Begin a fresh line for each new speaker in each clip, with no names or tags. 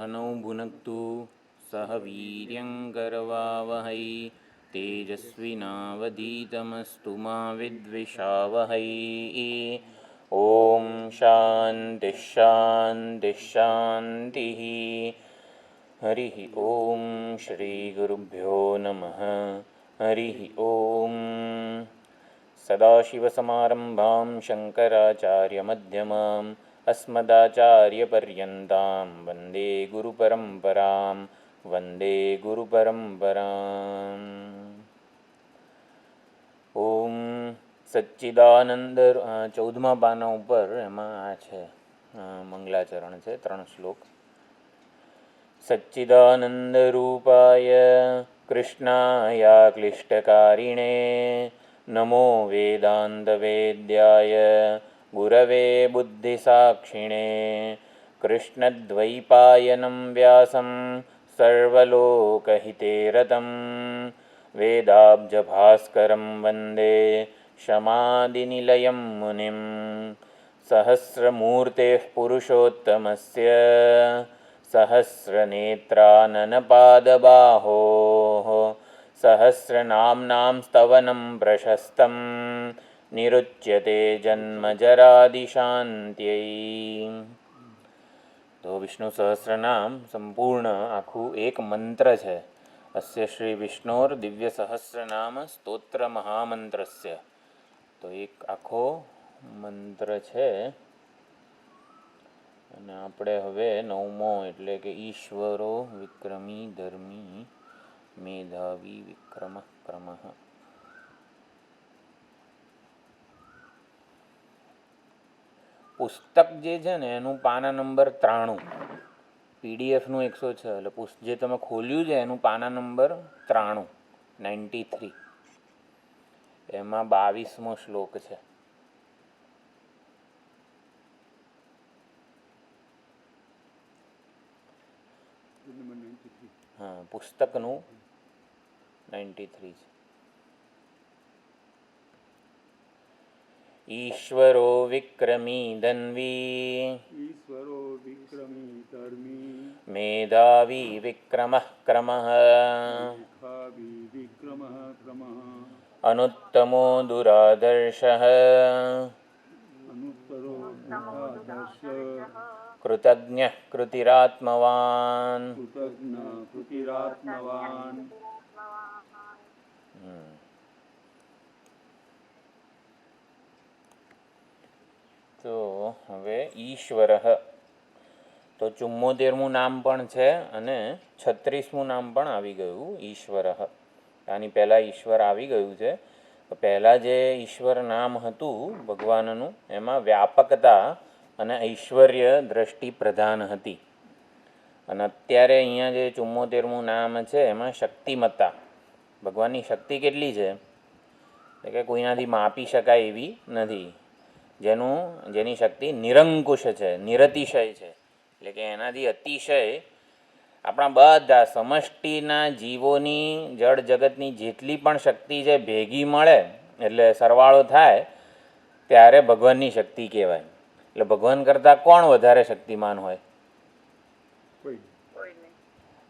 सहनौ भुनक्तु सह वीर्यङ्करवावहै तेजस्विनावधीतमस्तु मा विद्विषावहै। ॐ शान्तिः शान्तिः शान्तिः। हरिः ॐ श्रीगुरुभ्यो नमः। हरिः ॐ। सदाशिवसमारम्भां शङ्कराचार्यमध्यमाम् अस्मदाचार्यपर्यन्तां वन्दे गुरुपरम्परां वन्दे गुरुपरम्पराम्। ओम सच्चिदानंद 14મા પાના ઉપર એમાં આ છે મંગલાચરણ છે 3 શ્લોક. સચ્ચિદાનંદ રૂપાય કૃષ્ણાય ક્લિષ્ટકારિણે નમો વેદાંત વેદ્યાય ગુરવે બુદ્ધિસાક્ષિણે કૃષ્ણદ્વૈપાયनं વ્યાસં સર્વલોકહિતે રતં વેદાબ્જભાસ્કરં વંદે શમાદિનિલયં મુનિં સહસ્રમૂર્તેઃ પુરુષોત્તમસ્ય સહસ્રનેત્રાનનપાદબાહોઃ સહસ્રનામ્નાં સ્તવनं પ્રશસ્तं નિરુચ્યતે જન્મજરાદિશાન્ત્यै. તો વિષ્ણુ સહસ્રનામ સંપૂર્ણ આખું એક મંત્ર છે. અસ્ય શ્રી વિષ્ણોર દિવ્ય સહસ્રનામ સ્તોત્ર મહામંત્રસ્ય. તો એક આખો મંત્ર છે અને આપણે હવે 9મો એટલે કે ઈશ્વરો વિક્રમી ધર્મી મેધાવી વિક્રમ ક્રમઃ. પુસ્તક જે છે ને એનું પાના નંબર 93, પીડીએફનું 106, એટલે જે તમે ખોલ્યું છે એનું પાના નંબર 93 એમાં 22મો શ્લોક છે. હા, પુસ્તકનું 93 છે. ઈશ્વરો વિક્રમી ધન્વી મેધાવી વિક્રમઃ ક્રમઃ અનુત્તમો દુરાદર્શઃ કૃતજ્ઞઃ કૃતિરાત્મવાન. તો હવે ઈશ્વર તો 74મું નામ પણ છે અને 36મું નામ પણ આવી ગયું ઈશ્વર. આની પહેલાં ઈશ્વર આવી ગયું છે. પહેલાં જે ઈશ્વર નામ હતું ભગવાનનું એમાં વ્યાપકતા અને ઐશ્વર્ય દ્રષ્ટિ પ્રધાન હતી. અને અત્યારે અહીંયા જે 74મું નામ છે એમાં શક્તિમત્તા, ભગવાનની શક્તિ કેટલી છે કે કોઈનાથી માપી શકાય એવી નથી. જેની શક્તિ નિરંકુશ છે, નિરતિશય છે, એટલે કે એનાથી અતિશય આપણા બધા સમષ્ટિના જીવોની જળ જગતની જેટલી પણ શક્તિ છે ભેગી મળે એટલે સરવાળો થાય ત્યારે ભગવાનની શક્તિ કહેવાય. એટલે ભગવાન કરતાં કોણ વધારે શક્તિમાન હોય?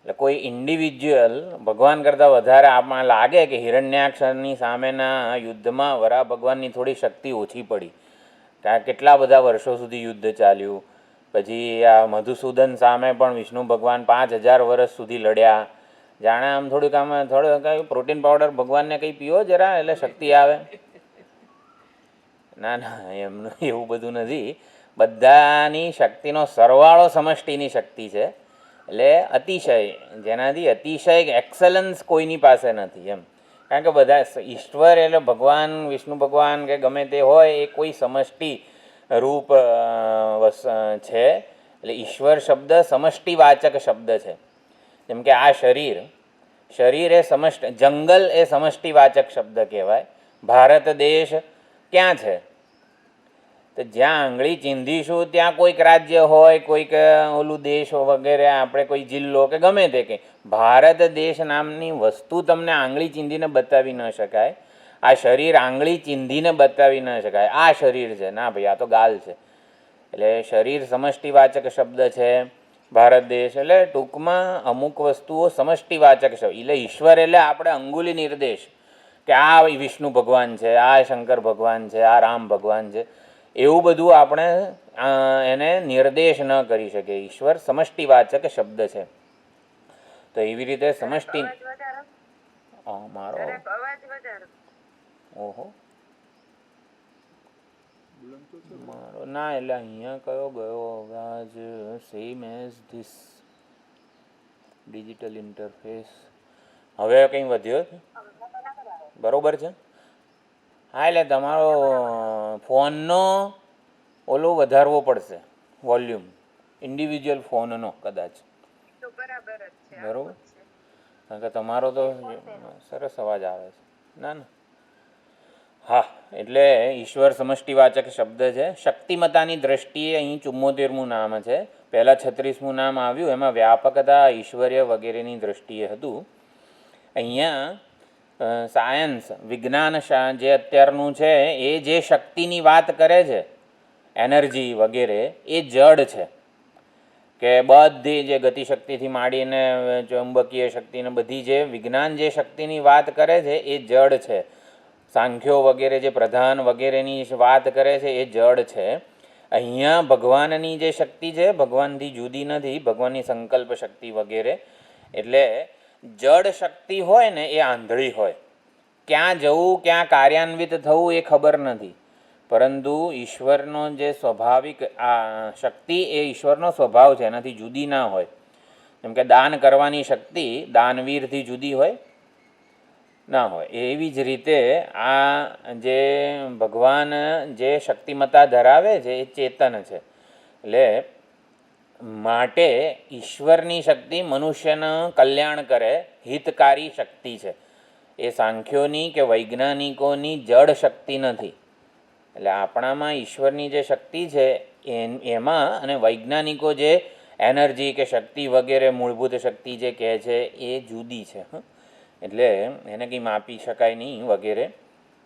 એટલે કોઈ ઇન્ડિવિજ્યુઅલ ભગવાન કરતાં વધારે આપણને લાગે કે હિરણ્યાક્ષની સામેના યુદ્ધમાં વરાહ ભગવાનની થોડી શક્તિ ઓછી પડી, કારણ કેટલા બધા વર્ષો સુધી યુદ્ધ ચાલ્યું. પછી આ મધુસૂદન સામે પણ વિષ્ણુ ભગવાન 5000 વર્ષ સુધી લડ્યા. જાણે આમ થોડુંક કંઈ પ્રોટીન પાવડર ભગવાનને કંઈ પીવો જરા એટલે શક્તિ આવે. ના ના, એમનું એવું બધું નથી. બધાની શક્તિનો સરવાળો સમષ્ટિની શક્તિ છે. એટલે અતિશય, જેનાથી અતિશય એક્સલન્સ કોઈની પાસે નથી એમ. કારણ કે બધા ઈશ્વર એટલે ભગવાન વિષ્ણુ ભગવાન કે ગમે તે હોય એ કોઈ સમષ્ટિ રૂપ છે. એટલે ઈશ્વર શબ્દ સમષ્ટિવાચક શબ્દ છે. જેમ કે આ શરીર એ સમષ્ટિ, જંગલ એ સમષ્ટિવાચક શબ્દ કહેવાય. ભારત દેશ ક્યાં છે? તો જ્યાં આંગળી ચીંધીશું ત્યાં કોઈક રાજ્ય હોય, કોઈક ઓલું દેશ વગેરે, આપણે કોઈ જિલ્લો કે ગમે તે કંઈ. ભારત દેશ નામની વસ્તુ તમને આંગળી ચીંધીને બતાવી ન શકાય. આ શરીર આંગળી ચીંધીને બતાવી ન શકાય આ શરીર છે. ના ભાઈ, આ તો ગાલ છે. એટલે શરીર સમષ્ટિવાચક શબ્દ છે. ભારત દેશ, એટલે ટૂંકમાં અમુક વસ્તુઓ સમષ્ટિવાચક છે. એટલે ઈશ્વર એટલે આપણે અંગુલી નિર્દેશ કે આ વિષ્ણુ ભગવાન છે, આ શંકર ભગવાન છે, આ રામ ભગવાન છે, એવું બધું આપણે એને નિર્દેશ ન કરી શકીએ. ઈશ્વર સમષ્ટિવાચક શબ્દ છે. તો એવી રીતે સમષ્ટિ મારો ઓહો મારો ના, એટલે અહીંયા કયો ગયો અવાજ? Same as this digital interface. હવે કંઈ વધ્યો છે? બરોબર છે. હા, એટલે તમારો ફોનનો ઓલો વધારવો પડશે વોલ્યુમ, ઇન્ડિવિજ્યુઅલ ફોનનો કદાચ. બરોબર, કારણ કે તમારો તો સરસ અવાજ આવે છે. ના ના, હા, એટલે ઈશ્વર સમષ્ટિવાચક શબ્દ છે. શક્તિમતાની દ્રષ્ટિએ અહીં 74મું નામ છે. પહેલાં 36મું નામ આવ્યું, એમાં વ્યાપકતા, ઐશ્વર્ય વગેરેની દ્રષ્ટિએ હતું. અહીંયા સાયન્સ, વિજ્ઞાન જે અત્યારનું છે એ જે શક્તિની વાત કરે છે, એનર્જી વગેરે, એ જડ છે. કે બધી જે ગતિશક્તિથી માંડીને ચુંબકીય શક્તિને બધી જે વિજ્ઞાન જે શક્તિની વાત કરે છે એ જડ છે. સાંખ્યો વગેરે જે પ્રધાન વગેરેની વાત કરે છે એ જડ છે. અહીંયા ભગવાનની જે શક્તિ છે ભગવાનથી જુદી નથી, ભગવાનની સંકલ્પ શક્તિ વગેરે. એટલે જડ શક્તિ હોય ને એ આંધળી હોય, ક્યાં જવું, ક્યાં કાર્યાન્વિત થવું એ ખબર નથી. પરંતુ ઈશ્વરનો જે સ્વાભાવિક આ શક્તિ એ ઈશ્વરનો સ્વભાવ છે, એનાથી જુદી ના હોય. જેમ કે દાન કરવાની શક્તિ દાનવીરથી જુદી હોય ના હોય, એવી જ રીતે આ જે ભગવાન જે શક્તિમત્તા ધરાવે છે એ ચેતન છે. એટલે માટે ઈશ્વરની શક્તિ મનુષ્યનું કલ્યાણ કરે, હિતકારી શક્તિ છે. એ સાંખ્યોની કે વૈજ્ઞાનિકોની જડ શક્તિ નથી. એટલે આપણામાં ઈશ્વરની જે શક્તિ છે એમાં, અને વૈજ્ઞાનિકો જે એનર્જી કે શક્તિ વગેરે મૂળભૂત શક્તિ જે કહે છે એ જુદી છે. એટલે એને કંઈ માપી શકાય નહીં વગેરે.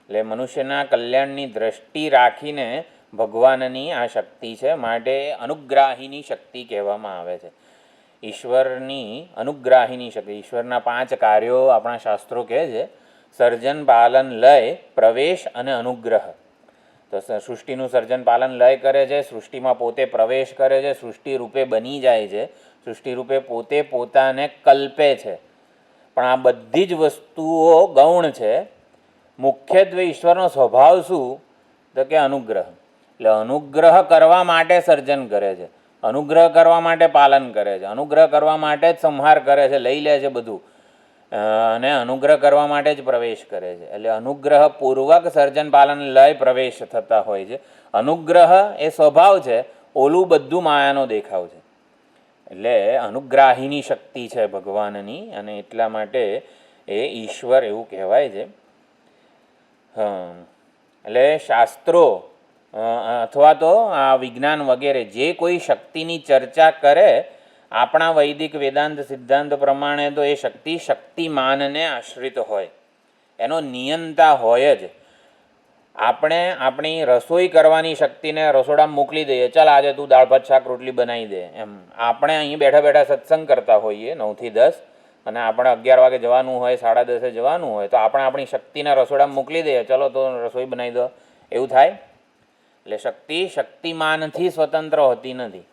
એટલે મનુષ્યના કલ્યાણની દ્રષ્ટિ રાખીને ભગવાનની આ શક્તિ છે, માટે અનુગ્રાહીની શક્તિ કહેવામાં આવે છે. ઈશ્વરની અનુગ્રાહીની શક્તિ. ઈશ્વરના 5 કાર્યો આપણા શાસ્ત્રો કહે છે: સર્જન, પાલન, લય, પ્રવેશ અને અનુગ્રહ. તો સૃષ્ટિનું સર્જન, પાલન, લય કરે છે, સૃષ્ટિમાં પોતે પ્રવેશ કરે છે, સૃષ્ટિ રૂપે બની જાય છે, સૃષ્ટિ રૂપે પોતે પોતાને કલ્પે છે. પણ આ બધી જ વસ્તુઓ ગૌણ છે. મુખ્યત્વે ઈશ્વરનો સ્વભાવ શું? તો કે અનુગ્રહ. એટલે અનુગ્રહ કરવા માટે સર્જન કરે છે, અનુગ્રહ કરવા માટે પાલન કરે છે, અનુગ્રહ કરવા માટે જ સંહાર કરે છે, લઈ લે છે બધું, અને અનુગ્રહ કરવા માટે જ પ્રવેશ કરે છે. એટલે અનુગ્રહપૂર્વક સર્જન, પાલન, લય, પ્રવેશ થતા હોય છે. અનુગ્રહ એ સ્વભાવ છે, ઓલું બધું માયાનો દેખાવ છે. એટલે અનુગ્રાહીની શક્તિ છે ભગવાનની, અને એટલા માટે એ ઈશ્વર એવું કહેવાય છે. એટલે શાસ્ત્રો અથવા તો આ વિજ્ઞાન વગેરે જે કોઈ શક્તિની ચર્ચા કરે, આપણા વૈદિક વેદાંત સિદ્ધાંત પ્રમાણે તો એ શક્તિ શક્તિમાનને આશ્રિત હોય, એનો નિયંતા હોય જ. આપણે આપણી રસોઈ કરવાની શક્તિને રસોડામાં મોકલી દઈએ, ચાલ આજે તું દાળ ભાત શાક રોટલી બનાવી દે, એમ. આપણે અહીં બેઠા બેઠા સત્સંગ કરતા હોઈએ 9 થી 10, અને આપણે 11 વાગે જવાનું હોય, 10:30 જવાનું હોય, તો આપણે આપણી શક્તિના રસોડામાં મોકલી દઈએ, ચલો તો રસોઈ બનાવી દો, એવું થાય? એટલે શક્તિ શક્તિમાનથી સ્વતંત્ર હોતી નથી.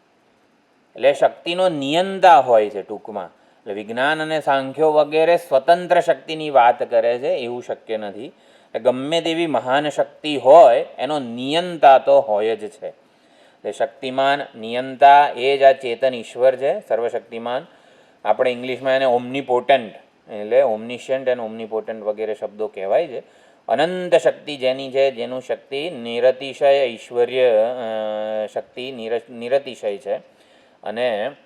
એટલે શક્તિનો નિયંતા હોય છે ટૂંકમાં. એટલે વિજ્ઞાન અને સાંખ્યો વગેરે સ્વતંત્ર શક્તિની વાત કરે છે, એવું શક્ય નથી. ગમે તેવી મહાન શક્તિ હોય, એનો નિયંતા તો હોય જ છે. એટલે શક્તિમાન, નિયંતા એ જ આ ચેતન ઈશ્વર છે, સર્વશક્તિમાન. આપણે ઇંગ્લિશમાં એને ઓમ્નિપોટન્ટ, એટલે ઓમ્નિશન્ટ અને ઓમ્નિપોટન્ટ વગેરે શબ્દો કહેવાય છે. અનંત શક્તિ જેની છે, જેનું શક્તિ નિરતિશય ઐશ્વર્ય શક્તિ નિરતિશય છે. અને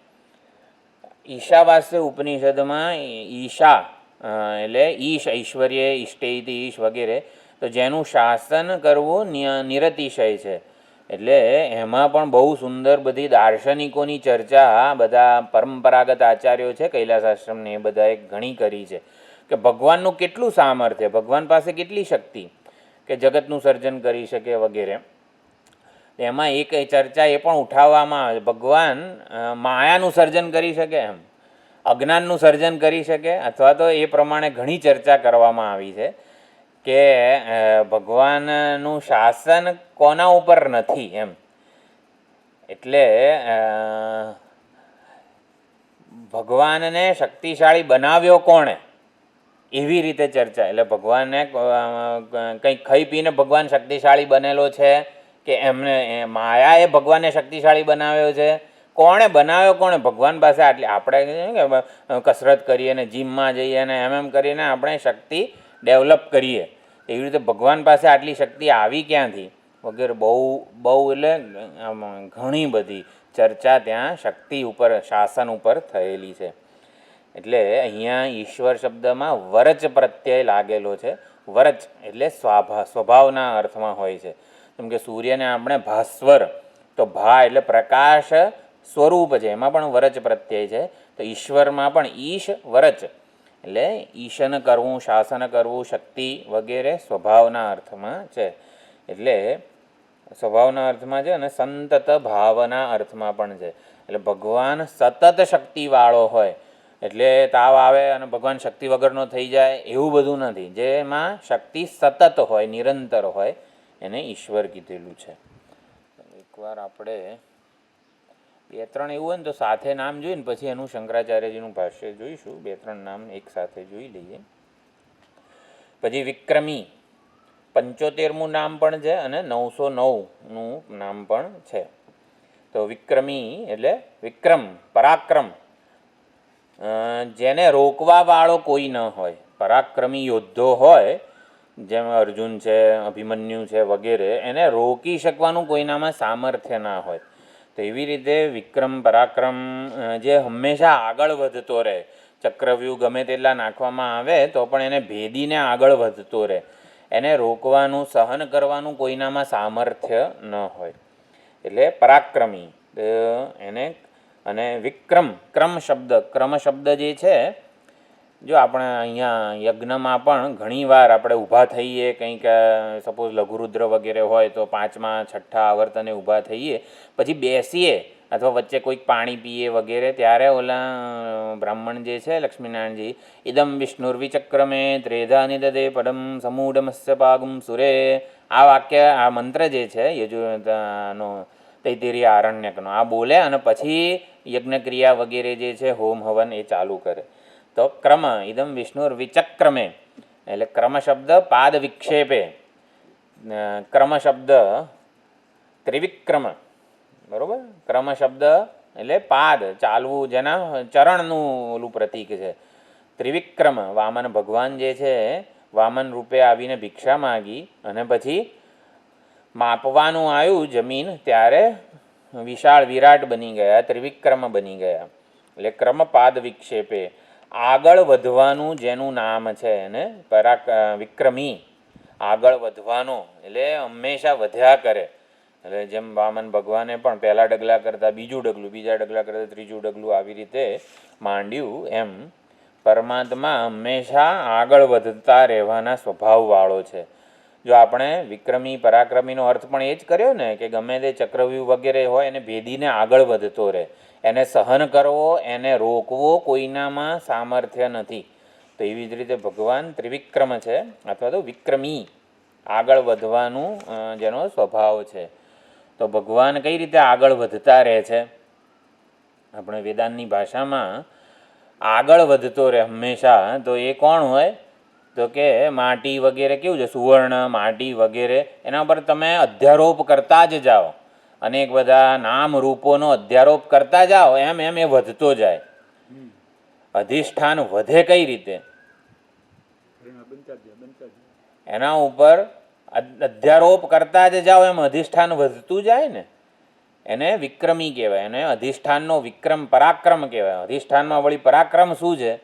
ઈશાવાસ્ય ઉપનિષદમાં ઈશા એટલે ઈશ, ઐશ્વર્ય, ઇષ્ટેતિ ઈશ વગેરે, તો જેનું શાસન કરવું નિરતિશય છે. એટલે એમાં પણ બહુ સુંદર બધી દાર્શનિકોની ચર્ચા બધા પરંપરાગત આચાર્યો છે કૈલાસ આશ્રમને, એ બધાએ ઘણી કરી છે કે ભગવાનનું કેટલું સામર્થ્ય, ભગવાન પાસે કેટલી શક્તિ કે જગતનું સર્જન કરી શકે વગેરે. એમાં એક ચર્ચા એ પણ ઉઠાવવામાં આવે ભગવાન માયાનું સર્જન કરી શકે એમ, અજ્ઞાનનું સર્જન કરી શકે, અથવા તો એ પ્રમાણે ઘણી ચર્ચા કરવામાં આવી છે કે ભગવાનનું શાસન કોના ઉપર નથી એમ. એટલે ભગવાનને શક્તિશાળી બનાવ્યો કોણે એવી રીતે ચર્ચા. એટલે ભગવાનને કંઈક ખાઈ પીને ભગવાન શક્તિશાળી બનેલો છે કે એમને માયાએ ભગવાનને શક્તિશાળી બનાવ્યો છે? કોણે બનાવ્યો? કોણે? ભગવાન પાસે આટલી આપણે કસરત કરીએ ને જીમમાં જઈએ ને એમ કરીને આપણે શક્તિ ડેવલપ કરીએ, એવી રીતે ભગવાન પાસે આટલી શક્તિ આવી ક્યાંથી વગેરે બહુ એટલે ઘણી બધી ચર્ચા ત્યાં શક્તિ ઉપર, શાસન ઉપર થયેલી છે. એટલે અહીંયા ઈશ્વર શબ્દમાં વરચ પ્રત્યય લાગેલો છે. વરચ એટલે સ્વભાવના અર્થમાં હોય છે. જેમ કે સૂર્યને આપણે ભાસ્વર, તો ભા એટલે પ્રકાશ સ્વરૂપ છે, એમાં પણ વરચ પ્રત્યય છે. તો ઈશ્વરમાં પણ ઈશ વરચ એટલે ઈશન કરવું, શાસન કરવું, શક્તિ વગેરે સ્વભાવના અર્થમાં છે. એટલે સ્વભાવના અર્થમાં છે અને સંતત ભાવના અર્થમાં પણ છે. એટલે ભગવાન સતત શક્તિવાળો હોય, એટલે તાવ આવે અને ભગવાન શક્તિ વગરનો થઈ જાય એવું બધું નથી. જેમાં શક્તિ સતત હોય, નિરંતર હોય, એને ઈશ્વર કીધેલું છે. એકવાર આપણે 2-3 એવું હોય ને તો સાથે નામ જોઈને પછી એનું શંકરાચાર્યજીનું ભાષ્ય જોઈશું. 2-3 નામ એક સાથે જોઈ લઈએ. પછી વિક્રમી 75મું નામ પણ છે અને 909નું નામ પણ છે. તો વિક્રમી એટલે વિક્રમ, પરાક્રમ, જેને રોકવાવાળો કોઈ ન હોય. પરાક્રમી યોદ્ધો હોય જેમ અર્જુન છે, અભિમન્યુ છે વગેરે, એને રોકી શકવાનું કોઈનામાં સામર્થ્ય ના હોય. તો એવી રીતે વિક્રમ, પરાક્રમ જે હંમેશા આગળ વધતો રહે, ચક્રવ્યૂહ ગમે તેટલા નાખવામાં આવે તો પણ એને ભેદીને આગળ વધતો રહે, એને રોકવાનું, સહન કરવાનું કોઈનામાં સામર્થ્ય ન હોય, એટલે પરાક્રમી એને. અને વિક્રમ, ક્રમ શબ્દ જે છે, જો આપણે અહીંયા યજ્ઞમાં પણ ઘણીવાર આપણે ઊભા થઈએ, કંઈક સપોઝ લઘુરુદ્ર વગેરે હોય તો 5મા 6ઠ્ઠા આવર્તને ઊભા થઈએ, પછી બેસીએ અથવા વચ્ચે કોઈક પાણી પીએ વગેરે, ત્યારે ઓલા બ્રાહ્મણ જે છે લક્ષ્મીનારાયણજી, ઇદમ વિષ્ણુર્વિચક્રમે ત્રેધા નિદદે પડમ સમૂઢમસ્ય પાગુમ સુરે, આ વાક્ય, આ મંત્ર જે છે યજુનો તૈતિરીય આરણ્યકનો, આ બોલે અને પછી યજ્ઞક્રિયા વગેરે જે છે, હોમ હવન એ ચાલુ કરે. તો ક્રમ ઇદમ વિષ્ણુર્વિચક્રમે એટલે ક્રમ શબ્દ પાદ વિક્ષેપે, ક્રમ શબ્દ ત્રિવિક્રમ, બરાબર. ક્રમ શબ્દ એટલે પાદ, ચાલવું, જેના ચરણનું ઓલું પ્રતીક છે. ત્રિવિક્રમ, વામન ભગવાન જે છે, વામન રૂપે આવીને ભિક્ષા માગી અને પછી માપવાનું આવ્યું જમીન, ત્યારે વિશાળ વિરાટ બની ગયા, ત્રિવિક્રમ બની ગયા. એટલે ક્રમપાદ વિક્ષેપે, આગળ વધવાનું જેનું નામ છે એને વિક્રમી, આગળ વધવાનો એટલે હંમેશા વધ્યા કરે. એટલે જેમ વામન ભગવાને પણ પહેલાં ડગલા કરતાં બીજું ડગલું, બીજા ડગલા કરતાં ત્રીજું ડગલું આવી રીતે માંડ્યું, એમ પરમાત્મા હંમેશા આગળ વધતા રહેવાના સ્વભાવવાળો છે. જો આપણે વિક્રમી, પરાક્રમીનો અર્થ પણ એ જ કર્યો ને કે ગમે તે ચક્રવ્યૂહ વગેરે હોય એને ભેદીને આગળ વધતો રહે, એને સહન કરવો, એને રોકવો કોઈનામાં સામર્થ્ય નથી. તો એવી જ રીતે ભગવાન ત્રિવિક્રમ છે, અથવા તો વિક્રમી, આગળ વધવાનું જેનો સ્વભાવ છે. તો ભગવાન કઈ રીતે આગળ વધતા રહે છે? આપણે વેદાંતની ભાષામાં આગળ વધતો રહે હંમેશા, તો એ કોણ હોય? તો કે માટી વગેરે કેવું છે, સુવર્ણ, માટી વગેરે, એના પર તમે અધ્યારોપ કરતા જ જાઓ, અનેક બધા નામ રૂપોનો અધ્યારોપ કરતા જાઓ, એમ એમ એ વધતો જાય. અધિષ્ઠાન વધે કઈ રીતે? એના ઉપર અધ્યારોપ કરતા જ જાઓ, એમ અધિષ્ઠાન વધતું જાય ને, એને વિક્રમી કહેવાય. એને અધિષ્ઠાનનો વિક્રમ, પરાક્રમ કહેવાય. અધિષ્ઠાનમાં વળી પરાક્રમ શું છે?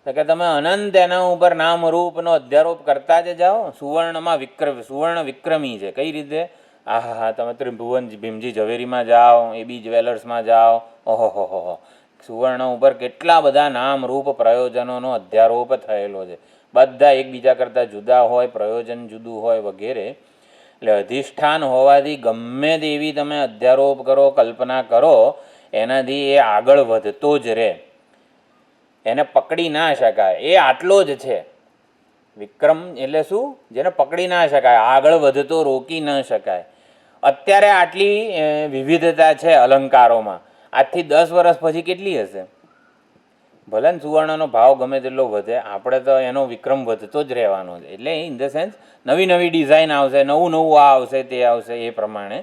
તો કે તમે અનંત એના ઉપર નામ રૂપનો અધ્યારોપ કરતા જ જાઓ. સુવર્ણમાં સુવર્ણ વિક્રમી છે. કઈ રીતે? હા, તમે ત્રિભુવન ભીમજી ઝવેરીમાં જાઓ, એબી જ્વેલર્સમાં જાઓ, ઓહો, સુવર્ણ ઉપર કેટલા બધા નામ રૂપ પ્રયોજનોનો અધ્યારોપ થયેલો છે. બધા એકબીજા કરતાં જુદા હોય, પ્રયોજન જુદું હોય વગેરે. એટલે અધિષ્ઠાન હોવાથી ગમે તેવી તમે અધ્યારોપ કરો, કલ્પના કરો, એનાથી એ આગળ વધતો જ રહે, એને પકડી ના શકાય. એ આટલો જ છે વિક્રમ. એટલે શું? જેને પકડી ના શકાય, આગળ વધતો રોકી ન શકાય. અત્યારે આટલી વિવિધતા છે અલંકારોમાં, આજથી 10 વર્ષ પછી કેટલી હશે? ભલે ને સુવર્ણનો ભાવ ગમે તેટલો વધે, આપણે તો એનો વિક્રમ વધતો જ રહેવાનો છે. એટલે ઇન ધ સેન્સ નવી નવી ડિઝાઇન આવશે, નવું નવું આ આવશે, તે આવશે. એ પ્રમાણે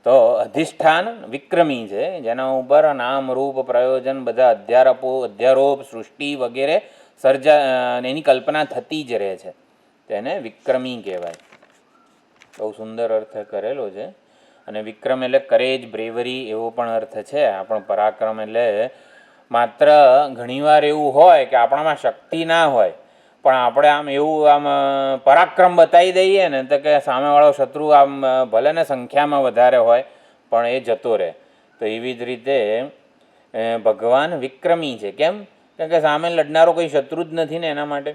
તો અધિષ્ઠાન વિક્રમી છે, જેના ઉપર નામ રૂપ પ્રયોજન બધા અધ્યારોપ સૃષ્ટિ વગેરે એની કલ્પના થતી જ રહે છે. તેને વિક્રમી કહેવાય. બહુ સુંદર અર્થ કરેલો છે. અને વિક્રમ એટલે કરેજ, બ્રેવરી એવો પણ અર્થ છે. આપણો પરાક્રમ એટલે માત્ર ઘણીવાર એવું હોય કે આપણામાં શક્તિ ના હોય, પણ આપણે આમ એવું આમ પરાક્રમ બતાવી દઈએ ને, તો કે સામેવાળો શત્રુ આમ ભલે ને સંખ્યામાં વધારે હોય પણ એ જતો રહે. તો એવી જ રીતે ભગવાન વિક્રમી છે. કેમ? કારણ કે સામે લડનારો કોઈ શત્રુ જ નથી ને, એના માટે.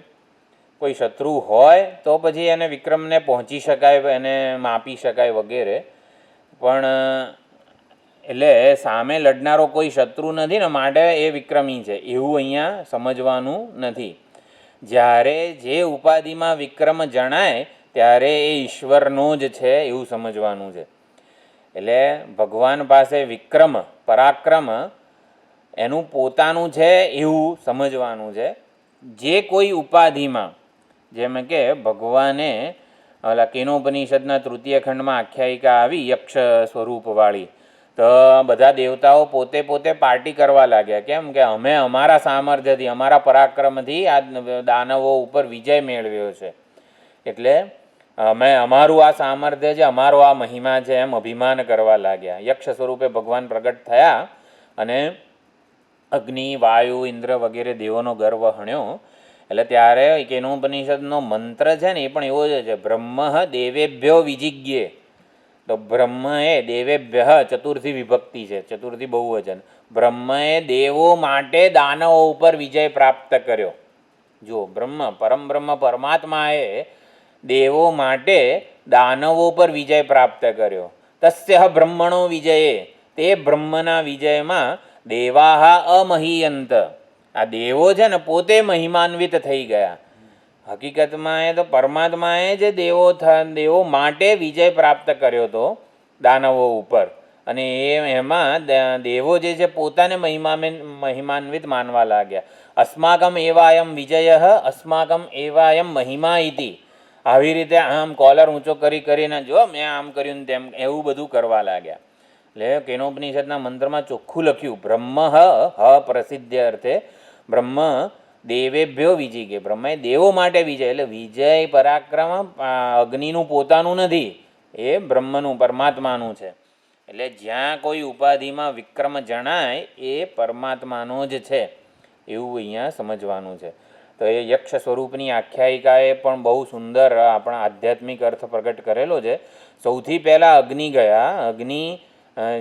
કોઈ શત્રુ હોય તો પછી એને વિક્રમને પહોંચી શકાય, એને માપી શકાય વગેરે. પણ એટલે સામે લડનારો કોઈ શત્રુ નથી ને, માટે એ વિક્રમી છે એવું અહીંયા સમજવાનું નથી. જ્યારે જે ઉપાધિમાં વિક્રમ જણાય ત્યારે એ ઈશ્વરનો જ છે એવું સમજવાનું છે. એટલે ભગવાન પાસે વિક્રમ, પરાક્રમ એનું પોતાનું છે એવું સમજવાનું છે. જે કોઈ ઉપાધિમાં, જેમ કે ભગવાને ઓલા કેનોપનિષદના તૃતીય ખંડમાં આખ્યાયિકા આવી યક્ષ સ્વરૂપવાળી, તો બધા દેવતાઓ પોતે પોતે પાર્ટી કરવા લાગ્યા. કેમ કે અમે અમારા સામર્થ્યથી, અમારા પરાક્રમથી આ દાનવો ઉપર વિજય મેળવ્યો છે, એટલે અમે અમારું આ સામર્થ્ય છે, અમારો આ મહિમા છે એમ અભિમાન કરવા લાગ્યા. યક્ષ સ્વરૂપે ભગવાન પ્રગટ થયા અને અગ્નિ, વાયુ, ઇન્દ્ર વગેરે દેવોનો ગર્વ હણ્યો. એટલે ત્યારે કેનોપનિષદનો મંત્ર છે ને એ પણ એવો જ છે, બ્રહ્મ દેવેભ્યો વિજિજ્ઞે. તો બ્રહ્મ એ દેવેભ્ય, ચતુર્થી વિભક્તિ છે, ચતુર્થી બહુવચન. બ્રહ્મએ દેવો માટે દાનવો ઉપર વિજય પ્રાપ્ત કર્યો. જુઓ, પરમ બ્રહ્મ પરમાત્માએ દેવો માટે દાનવો પર વિજય પ્રાપ્ત કર્યો. તસ્ય બ્રહ્મણો વિજયે, તે બ્રહ્મના વિજયમાં દેવાહ અમહીયંત. આ દેવો છે ને પોતે મહિમાન્વિત થઈ ગયા. હકીકતમાં એ તો પરમાત્માએ જ દેવો માટે વિજય પ્રાપ્ત કર્યો હતો દાનવો ઉપર. અને એમાં દેવો જે છે પોતાને મહિમાન્વિત માનવા લાગ્યા. અસ્માકમ એવાયમ વિજય, અસ્માકમ એવાયમ મહિમા ઇતિ. આવી રીતે આમ કોલર ઊંચો કરીને જો મેં આમ કર્યું તેમ એવું બધું કરવા લાગ્યા. એટલે કેનોપનિષદના મંત્રમાં ચોખ્ખું લખ્યું, બ્રહ્મ પ્રસિદ્ધ અર્થે બ્રહ્મ દેવેભ્યો વિજય. બ્રહ્મએ દેવો માટે વિજય. એટલે વિજય પરાક્રમ અગ્નિનું પોતાનું નથી, એ બ્રહ્મનું, પરમાત્માનું છે. એટલે જ્યાં કોઈ ઉપાધિમાં વિક્રમ જણાય એ પરમાત્માનો જ છે એવું અહીંયા સમજવાનું છે. તો એ યક્ષ સ્વરૂપની આખ્યાયિકાએ પણ બહુ સુંદર આપણા આધ્યાત્મિક અર્થ પ્રગટ કરેલો છે. સૌથી પહેલાં અગ્નિ ગયા, અગ્નિ,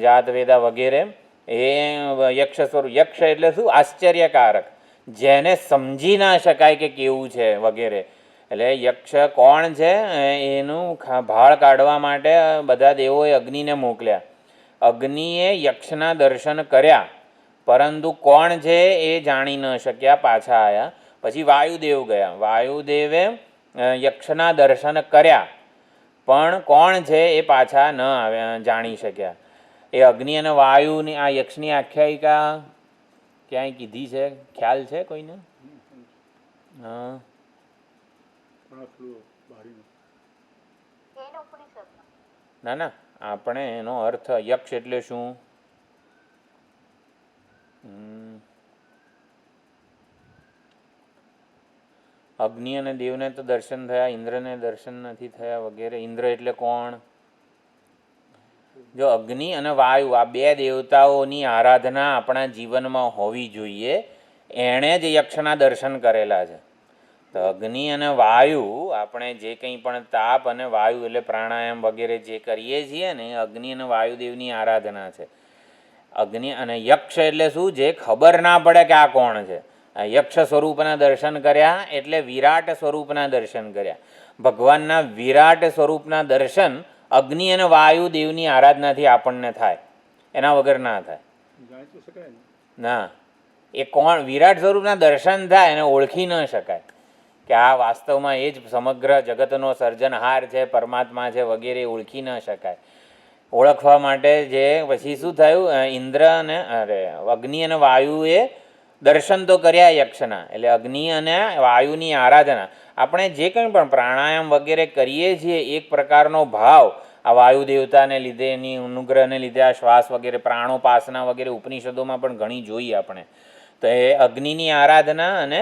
જાતવેદા વગેરે. એ યક્ષ સ્વરૂપ. યક્ષ એટલે શું? આશ્ચર્યકારક, જેને સમજી ના શકાય કે કેવું છે વગેરે. એટલે યક્ષ કોણ છે એનું ભાળ કાઢવા માટે બધા દેવોએ અગ્નિને મોકલ્યા. અગ્નિએ યક્ષના દર્શન કર્યા, પરંતુ કોણ છે એ જાણી ન શક્યા, પાછા આવ્યા. પછી વાયુદેવ ગયા. વાયુદેવે યક્ષના દર્શન કર્યા, પણ કોણ છે એ પાછા ન આવ્યા, જાણી શક્યા. એ અગ્નિ અને વાયુની આ યક્ષની આખ્યાયિકા ક્યાંય કીધી છે? ખ્યાલ છે કોઈને? હા, ના ના, આપણે એનો અર્થ યક્ષ એટલે શું? અગ્નિ અને દેવને તો દર્શન થયા, ઇન્દ્રને દર્શન નથી થયા વગેરે. ઇન્દ્ર એટલે કોણ? જો અગ્નિ અને વાયુ આ બે દેવતાઓની આરાધના આપણા જીવનમાં હોવી જોઈએ. એણે જ યક્ષના દર્શન કરેલા છે. તો અગ્નિ અને વાયુ, આપણે જે કંઈ પણ તાપ અને વાયુ એટલે પ્રાણાયામ વગેરે જે કરીએ છીએ ને, અગ્નિ અને વાયુદેવની આરાધના છે. અગ્નિ અને યક્ષ એટલે શું? જે ખબર ના પડે કે આ કોણ છે. યક્ષ સ્વરૂપના દર્શન કર્યા એટલે વિરાટ સ્વરૂપના દર્શન કર્યા. ભગવાનના વિરાટ સ્વરૂપના દર્શન અગ્નિ અને વાયુ દેવની આરાધનાથી આપણને થાય, એના વગર ના થાય. ના, એ કોણ વિરાટ સ્વરૂપના દર્શન થાય અને ઓળખી ન શકાય કે આ વાસ્તવમાં એ જ સમગ્ર જગતનો સર્જનહાર છે, પરમાત્મા છે વગેરે ઓળખી ન શકાય. ઓળખવા માટે જે પછી શું થયું, ઇન્દ્ર અને અગ્નિ અને વાયુએ દર્શન તો કર્યા યક્ષના, એટલે અગ્નિ અને વાયુની આરાધના. આપણે જે કંઈ પણ પ્રાણાયામ વગેરે કરીએ છીએ એક પ્રકારનો ભાવ આ વાયુ દેવતાને લીધે, એની અનુગ્રહને લીધે આ શ્વાસ વગેરે પ્રાણોપાસના વગેરે ઉપનિષદોમાં પણ ઘણી જોઈએ આપણે. તો એ અગ્નિની આરાધના, અને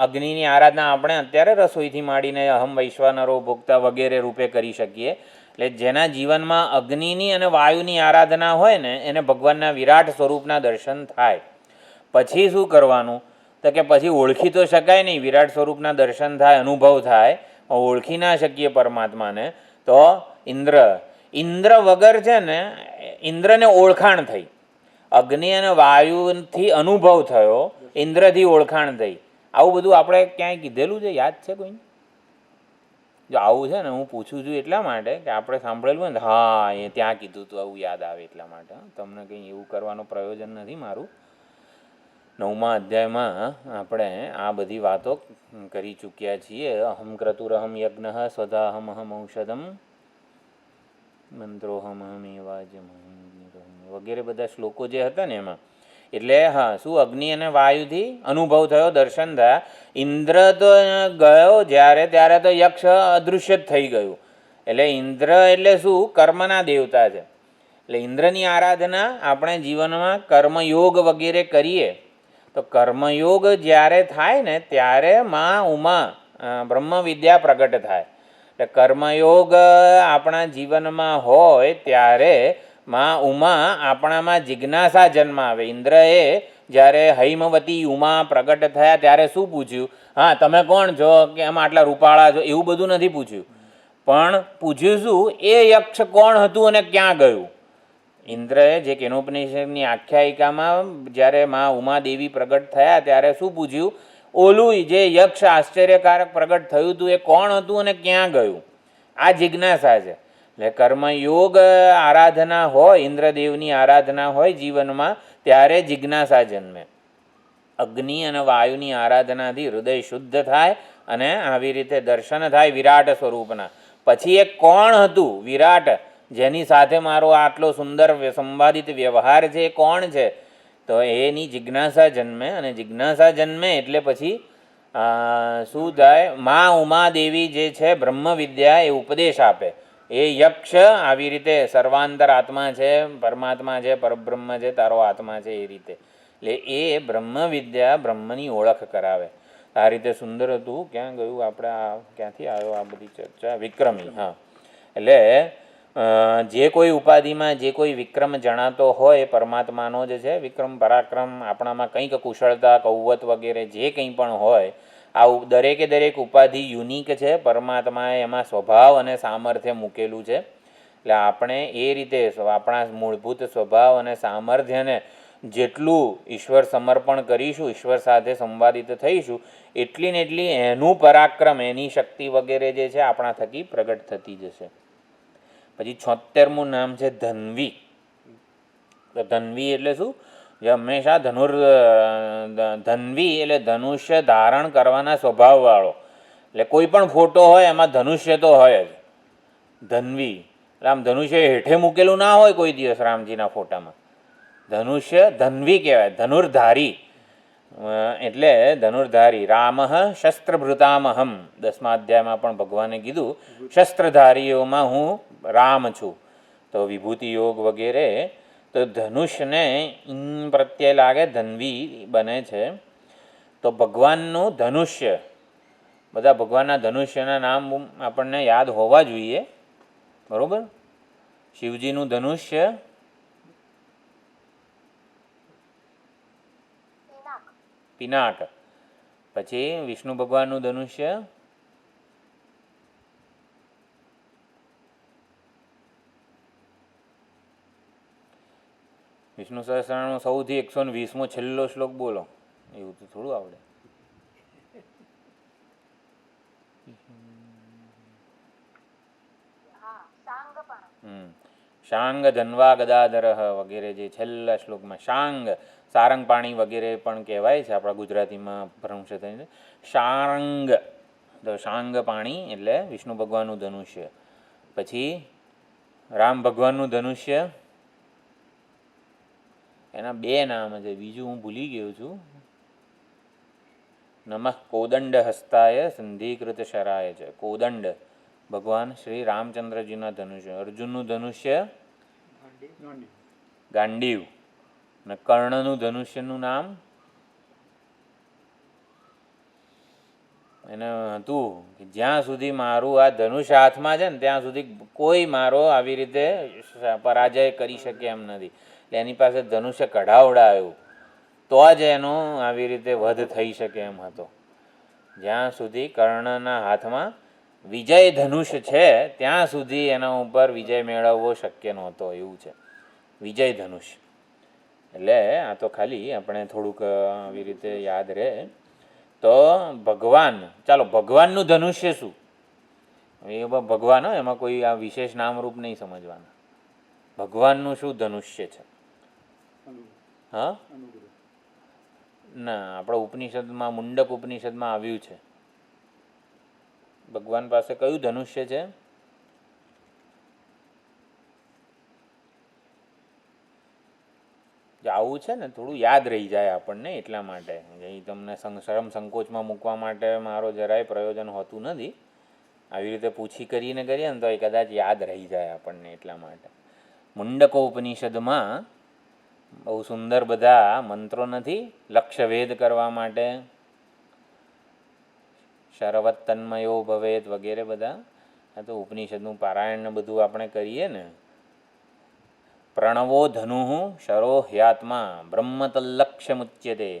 અગ્નિની આરાધના આપણે અત્યારે રસોઈથી માંડીને અહમ વૈશ્વાનરો ભોગતા વગેરે રૂપે કરી શકીએ. એટલે જેના જીવનમાં અગ્નિની અને વાયુની આરાધના હોય ને એને ભગવાનના વિરાટ સ્વરૂપના દર્શન થાય. પછી શું કરવાનું, તો કે પછી ઓળખી તો શકાય નહીં, વિરાટ સ્વરૂપના દર્શન થાય, અનુભવ થાય, ઓળખી ના શકીએ પરમાત્માને, તો ઇન્દ્ર વગર છે ને, ઇન્દ્રને ઓળખાણ થઈ. અગ્નિ અને વાયુથી અનુભવ થયો, ઇન્દ્રથી ઓળખાણ થઈ. આવું બધું આપણે ક્યાંય કીધેલું છે, યાદ છે કોઈને? જો આવું છે ને હું પૂછું છું એટલા માટે કે આપણે સાંભળેલું હોય ને, હા એ ત્યાં કીધું હતું, આવું યાદ આવે એટલા માટે. તમને કંઈ એવું કરવાનું પ્રયોજન નથી મારું. 9મા અધ્યાયમાં આપણે આ બધી વાતો કરી ચૂક્યા છીએ. અહમ ક્રતુરહમ યજ્ઞ સ્વધાહમ અહમ ઔષધમ મંત્રોહમ અહમેવાજ વગેરે બધા શ્લોકો જે હતા ને એમાં, એટલે હા શું અગ્નિ અને વાયુથી અનુભવ થયો, દર્શન થયા. ઇન્દ્ર તો ગયો જ્યારે ત્યારે તો યક્ષ અદૃશ્ય જ થઈ ગયું. એટલે ઇન્દ્ર એટલે શું, કર્મના દેવતા છે. એટલે ઇન્દ્રની આરાધના આપણે જીવનમાં કર્મયોગ વગેરે કરીએ તો કર્મયોગ જ્યારે થાય ને ત્યારે માં ઉમા બ્રહ્મ વિદ્યા પ્રગટ થાય. એટલે કર્મયોગ આપણા જીવનમાં હોય ત્યારે માં ઉમા આપણામાં જિજ્ઞાસા જન્મ આવે. ઇન્દ્રએ જ્યારે હૈમવતી ઉમા પ્રગટ થયા ત્યારે શું પૂછ્યું? હા તમે કોણ છો, કે આમ આટલા રૂપાળા છો, એવું બધું નથી પૂછ્યું. પણ પૂછ્યું શું, એ યક્ષ કોણ હતું અને ક્યાં ગયું? ઇન્દ્રએ જે કેનોપનિષદની આખ્યાયિકામાં જ્યારે માં ઉમાદેવી પ્રગટ થયા ત્યારે શું પૂછ્યું? ઓલું જે યક્ષ આશ્ચર્યકારક પ્રગટ થયું હતું એ કોણ હતું અને ક્યાં ગયું? આ જિજ્ઞાસા છે. એટલે કર્મયોગ આરાધના હોય, ઇન્દ્રદેવની આરાધના હોય જીવનમાં, ત્યારે જિજ્ઞાસા જન્મે. અગ્નિ અને વાયુની આરાધનાથી હૃદય શુદ્ધ થાય અને આવી રીતે દર્શન થાય વિરાટ સ્વરૂપના. પછી એ કોણ હતું વિરાટ, જેની સાથે મારો આટલો સુંદર સંવાદિત વ્યવહાર છે, એ કોણ છે? તો એની જિજ્ઞાસા જન્મે. અને જિજ્ઞાસા જન્મે એટલે પછી શું થાય? મા ઉમાદેવી જે છે બ્રહ્મ વિદ્યા એ ઉપદેશ આપે. એ યક્ષ આવી રીતે સર્વાંતર આત્મા છે, પરમાત્મા છે, પરબ્રહ્મ છે, તારો આત્મા છે, એ રીતે. એટલે એ બ્રહ્મ વિદ્યા બ્રહ્મની ઓળખ કરાવે. આ રીતે સુંદર હતું. ક્યાં ગયું આપણે? ક્યાંથી આવ્યો આ બધી ચર્ચા? વિક્રમી. હા, એટલે જે કોઈ ઉપાધિમાં જે કોઈ વિક્રમ જણાતો હોય એ પરમાત્માનો જ છે. વિક્રમ પરાક્રમ, આપણામાં કંઈક કુશળતા કૌવત વગેરે જે કંઈ પણ હોય, આ દરેકે દરેક ઉપાધિ યુનિક છે. પરમાત્માએ એમાં સ્વભાવ અને સામર્થ્ય મૂકેલું છે. એટલે આપણે એ રીતે આપણા મૂળભૂત સ્વભાવ અને સામર્થ્યને જેટલું ઈશ્વર સમર્પણ કરીશું, ઈશ્વર સાથે સંવાદિત થઈશું, એટલી ને એટલી એનું પરાક્રમ, એની શક્તિ વગેરે જે છે આપણા થકી પ્રગટ થતી જશે. પછી 76મું નામ છે ધન્વી. તો ધન્વી એટલે શું? જે હંમેશા ધન્વી એટલે ધનુષ્ય ધારણ કરવાના સ્વભાવવાળો. એટલે કોઈ પણ ફોટો હોય એમાં ધનુષ્ય તો હોય જ. ધન્વી એટલે આમ ધનુષ્ય હેઠે મૂકેલું ના હોય કોઈ દિવસ રામજીના ફોટામાં. ધનુષ્ય ધન્વી કહેવાય, ધનુર્ધારી. એટલે ધનુર્ધારી. રામ શસ્ત્રભૃતામહમ, 10મા અધ્યાયમાં પણ ભગવાને કીધું શસ્ત્રધારીઓમાં હું રામ છું. તો વિભૂતિ યોગ વગેરે. તો ધનુષને પ્રત્યે લાગે ધન્વી બને છે. તો ભગવાનનું ધનુષ્ય, બધા ભગવાનના ધનુષ્યના નામ આપણને યાદ હોવા જોઈએ, બરાબર? શિવજીનું ધનુષ્ય પિનાક. પછી વિષ્ણુ ભગવાનનું ધનુષ્ય વિષ્ણુ સહસ્ત્રનામનો સૌથી 120મો છેલ્લો શ્લોક બોલો. એવું તો થોડું આવડે. શાંગ ધન્વા ગદાધર વગેરે જે છેલ્લા શ્લોકમાં શાંગ સારંગ પાણી વગેરે પણ કહેવાય છે આપણા ગુજરાતીમાં ભ્રંશ થઈને શાંગ. તો શાંગ પાણી એટલે વિષ્ણુ ભગવાનનું ધનુષ્ય. પછી રામ ભગવાનનું ધનુષ્ય એના બે નામ છે, બીજું હું ભૂલી ગયો છું. નમઃ કોદંડ હસ્તાય સંધિકૃત શરાય છે. કોદંડ ભગવાન શ્રી રામચંદ્રજીના ધનુષ્ય. અર્જુનનું ધનુષ્ય ગાંડીવ. અને કર્ણનું ધનુષ્યનું નામ એને હતું કે જ્યાં સુધી મારું આ ધનુષ્ય હાથમાં છે ને ત્યાં સુધી કોઈ મારો આવી રીતે પરાજય કરી શકે એમ નથી. એટલે એની પાસે ધનુષ્ય કઢાવડાયું તો જ એનો આવી રીતે વધ થઈ શકે એમ હતો. જ્યાં સુધી કર્ણના હાથમાં વિજય ધનુષ છે ત્યાં સુધી એના ઉપર વિજય મેળવવો શક્ય નહોતો, એવું છે વિજય ધનુષ. એટલે આ તો ખાલી આપણે થોડુંક આવી રીતે યાદ રહે. તો ભગવાન, ચાલો ભગવાનનું ધનુષ્ય શું? એ ભગવાન હોય એમાં કોઈ આ વિશેષ નામરૂપ નહીં સમજવાના. ભગવાનનું શું ધનુષ્ય છે? હા ના, આપણા ઉપનિષદમાં મુંડક ઉપનિષદમાં આવ્યું છે. ભગવાન પાસે કયું ધનુષ્ય છે? આવું છે ને થોડું યાદ રહી જાય આપણને, એટલા માટે એ તમને શરમ સંકોચમાં મૂકવા માટે મારો જરાય પ્રયોજન હોતું નથી. આવી રીતે પૂછી કરીને કરીએ ને તો એ કદાચ યાદ રહી જાય આપણને, એટલા માટે. મુંડકો ઉપનિષદમાં બહુ સુંદર બધા મંત્રો નથી લક્ષ્યભેદ કરવા માટે, શરવત તન્મયો ભવેત વગેરે બધા. આ તો ઉપનિષદનું પારાયણ ને બધું આપણે કરીએ ને. પ્રણવો ધનુ શરો હ્યાત્મા બ્રહ્મતલ્લક્ષ્યમુચ્યતે.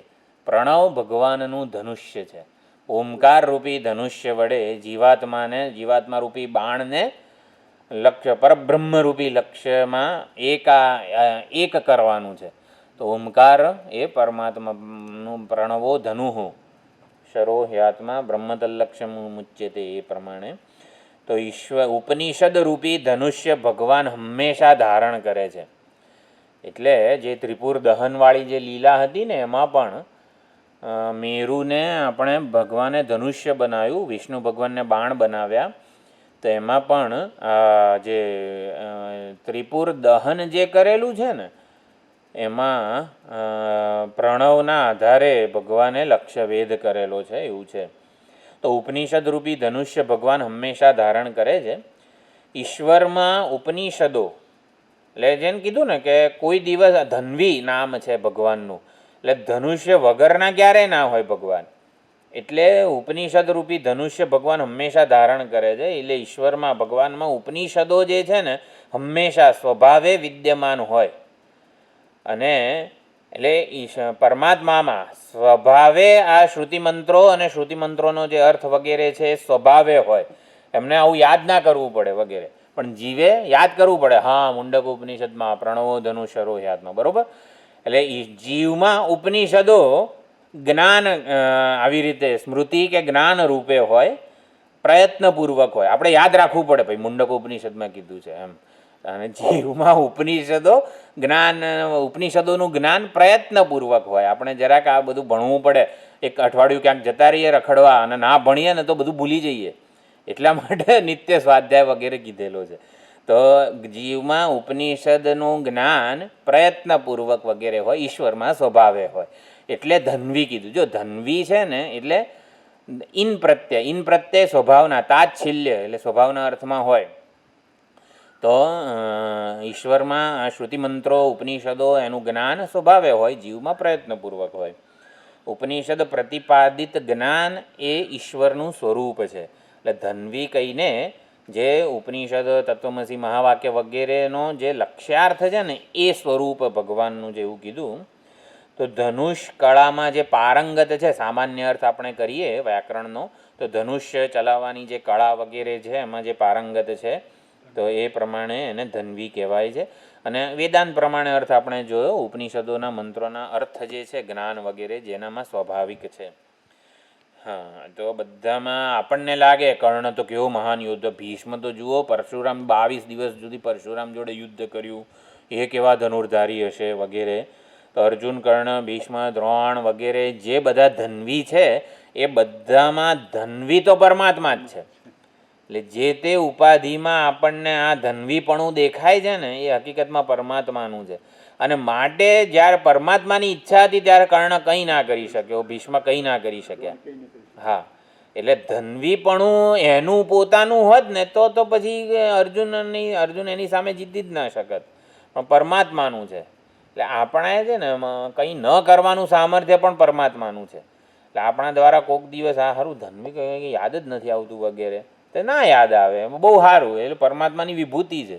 પ્રણવ ભગવાનનું ધનુષ્ય છે. ઓમકાર રૂપી ધનુષ્ય વડે જીવાત્મા રૂપી બાણને લક્ષ્ય પરબ્રહ્મ રૂપી લક્ષ્યમાં એક કરવાનું છે. તો ઓમકાર એ પરમાત્માનું પ્રણવો ધનુ શરો હ્યાત્મા બ્રહ્મતલ્લક્ષ્યમુચ્યતે એ પ્રમાણે. તો ઉપનિષદ રૂપી ધનુષ્ય ભગવાન હંમેશા ધારણ કરે છે. એટલે જે ત્રિપુર દહનવાળી જે લીલા હતી ને એમાં પણ મેરુને આપણે ભગવાને ધનુષ્ય બનાવ્યું, વિષ્ણુ ભગવાનને બાણ બનાવ્યા. તો એમાં પણ જે ત્રિપુર દહન જે કરેલું છે ને એમાં પ્રણવના આધારે ભગવાને લક્ષ્યભેદ કરેલો છે, એવું છે. તો ઉપનિષદ રૂપી ધનુષ્ય ભગવાન હંમેશા ધારણ કરે છે. ઈશ્વરમાં ઉપનિષદો એટલે જેમ કીધું ને કે કોઈ દિવસ ધન્વી નામ છે ભગવાનનું, એટલે ધનુષ્ય વગરના ક્યારેય ના હોય ભગવાન. એટલે ઉપનિષદ રૂપી ધનુષ્ય ભગવાન હંમેશા ધારણ કરે છે. એટલે ઈશ્વરમાં ભગવાનમાં ઉપનિષદો જે છે ને હંમેશા સ્વભાવે વિદ્યમાન હોય. અને એટલે પરમાત્મામાં સ્વભાવે આ શ્રુતિમંત્રો અને શ્રુતિમંત્રોનો જે અર્થ વગેરે છે એ સ્વભાવે હોય. એમને આવું યાદ ના કરવું પડે વગેરે, પણ જીવે યાદ કરવું પડે. હા, મુંડક ઉપનિષદમાં પ્રણવો ધનુ શરો હ્યાત્મા, બરોબર. એટલે જીવમાં ઉપનિષદો જ્ઞાન આવી રીતે સ્મૃતિ કે જ્ઞાન રૂપે હોય, પ્રયત્નપૂર્વક હોય. આપણે યાદ રાખવું પડે ભાઈ મુંડક ઉપનિષદમાં કીધું છે એમ. અને જીવમાં ઉપનિષદોનું જ્ઞાન પ્રયત્નપૂર્વક હોય. આપણે જરાક આ બધું ભણવું પડે. એક અઠવાડિયું ક્યાંક જતા રહીએ રખડવા અને ના ભણીએ ને તો બધું ભૂલી જઈએ. એટલા માટે નિત્ય સ્વાધ્યાય વગેરે કીધેલો છે. તો જીવમાં ઉપનિષદનું જ્ઞાન પ્રયત્નપૂર્વક વગેરે હોય, ઈશ્વરમાં સ્વભાવે હોય. એટલે ધન્વી કીધું. જો ધન્વી છે ને એટલે ઇન પ્રત્યય સ્વભાવના, તાચ્છિલ્ય એટલે સ્વભાવના અર્થમાં હોય. તો ઈશ્વરમાં શ્રુતિમંત્રો ઉપનિષદો એનું જ્ઞાન સ્વભાવે હોય, જીવમાં પ્રયત્નપૂર્વક હોય. ઉપનિષદ પ્રતિપાદિત જ્ઞાન એ ઈશ્વરનું સ્વરૂપ છે. એટલે ધન્વી કહીને જે ઉપનિષદ તત્વમસી મહાવાક્ય વગેરેનો જે લક્ષ્યાર્થ છે ને એ સ્વરૂપ ભગવાનનું જેવું કીધું. તો ધનુષ કળામાં જે પારંગત છે, સામાન્ય અર્થ આપણે કરીએ વ્યાકરણનો, તો ધનુષ્ય ચલાવવાની જે કળા વગેરે છે એમાં જે પારંગત છે તો એ પ્રમાણે એને ધન્વી કહેવાય છે. અને વેદાંત પ્રમાણે અર્થ આપણે જોયો, ઉપનિષદોના મંત્રોના અર્થ જે છે જ્ઞાન વગેરે જેનામાં સ્વાભાવિક છે. હા, તો બધામાં આપણને લાગે કર્ણ તો કેવો મહાન યોદ્ધ, ભીષ્મ તો જુઓ પરશુરામ 22 દિવસ સુધી પરશુરામ જોડે યુદ્ધ કર્યું, એ કેવા ધનુર્ધારી હશે વગેરે. તો અર્જુન, કર્ણ, ભીષ્મ, દ્રોણ વગેરે જે બધા ધન્વી છે એ બધામાં ધન્વી તો પરમાત્મા જ છે. એટલે જે તે ઉપાધિમાં આપણને આ ધન્વીપણું દેખાય છે ને એ હકીકતમાં પરમાત્માનું છે. અને માટે જ્યારે પરમાત્માની ઈચ્છા હતી ત્યારે કર્ણ કંઈ ના કરી શક્યો, ભીષ્મ કંઈ ના કરી શક્યા. હા, એટલે ધન્વીપણું એનું પોતાનું હોત ને તો પછી અર્જુન એની સામે જીતી જ ના શકત, પણ પરમાત્માનું છે. એટલે આપણે છે ને કંઈ ન કરવાનું સામર્થ્ય પણ પરમાત્માનું છે. એટલે આપણા દ્વારા કોઈક દિવસ આ સારું ધન્વી કંઈ યાદ જ નથી આવતું વગેરે, તો ના યાદ આવે, બહુ સારું, એટલે પરમાત્માની વિભૂતિ છે.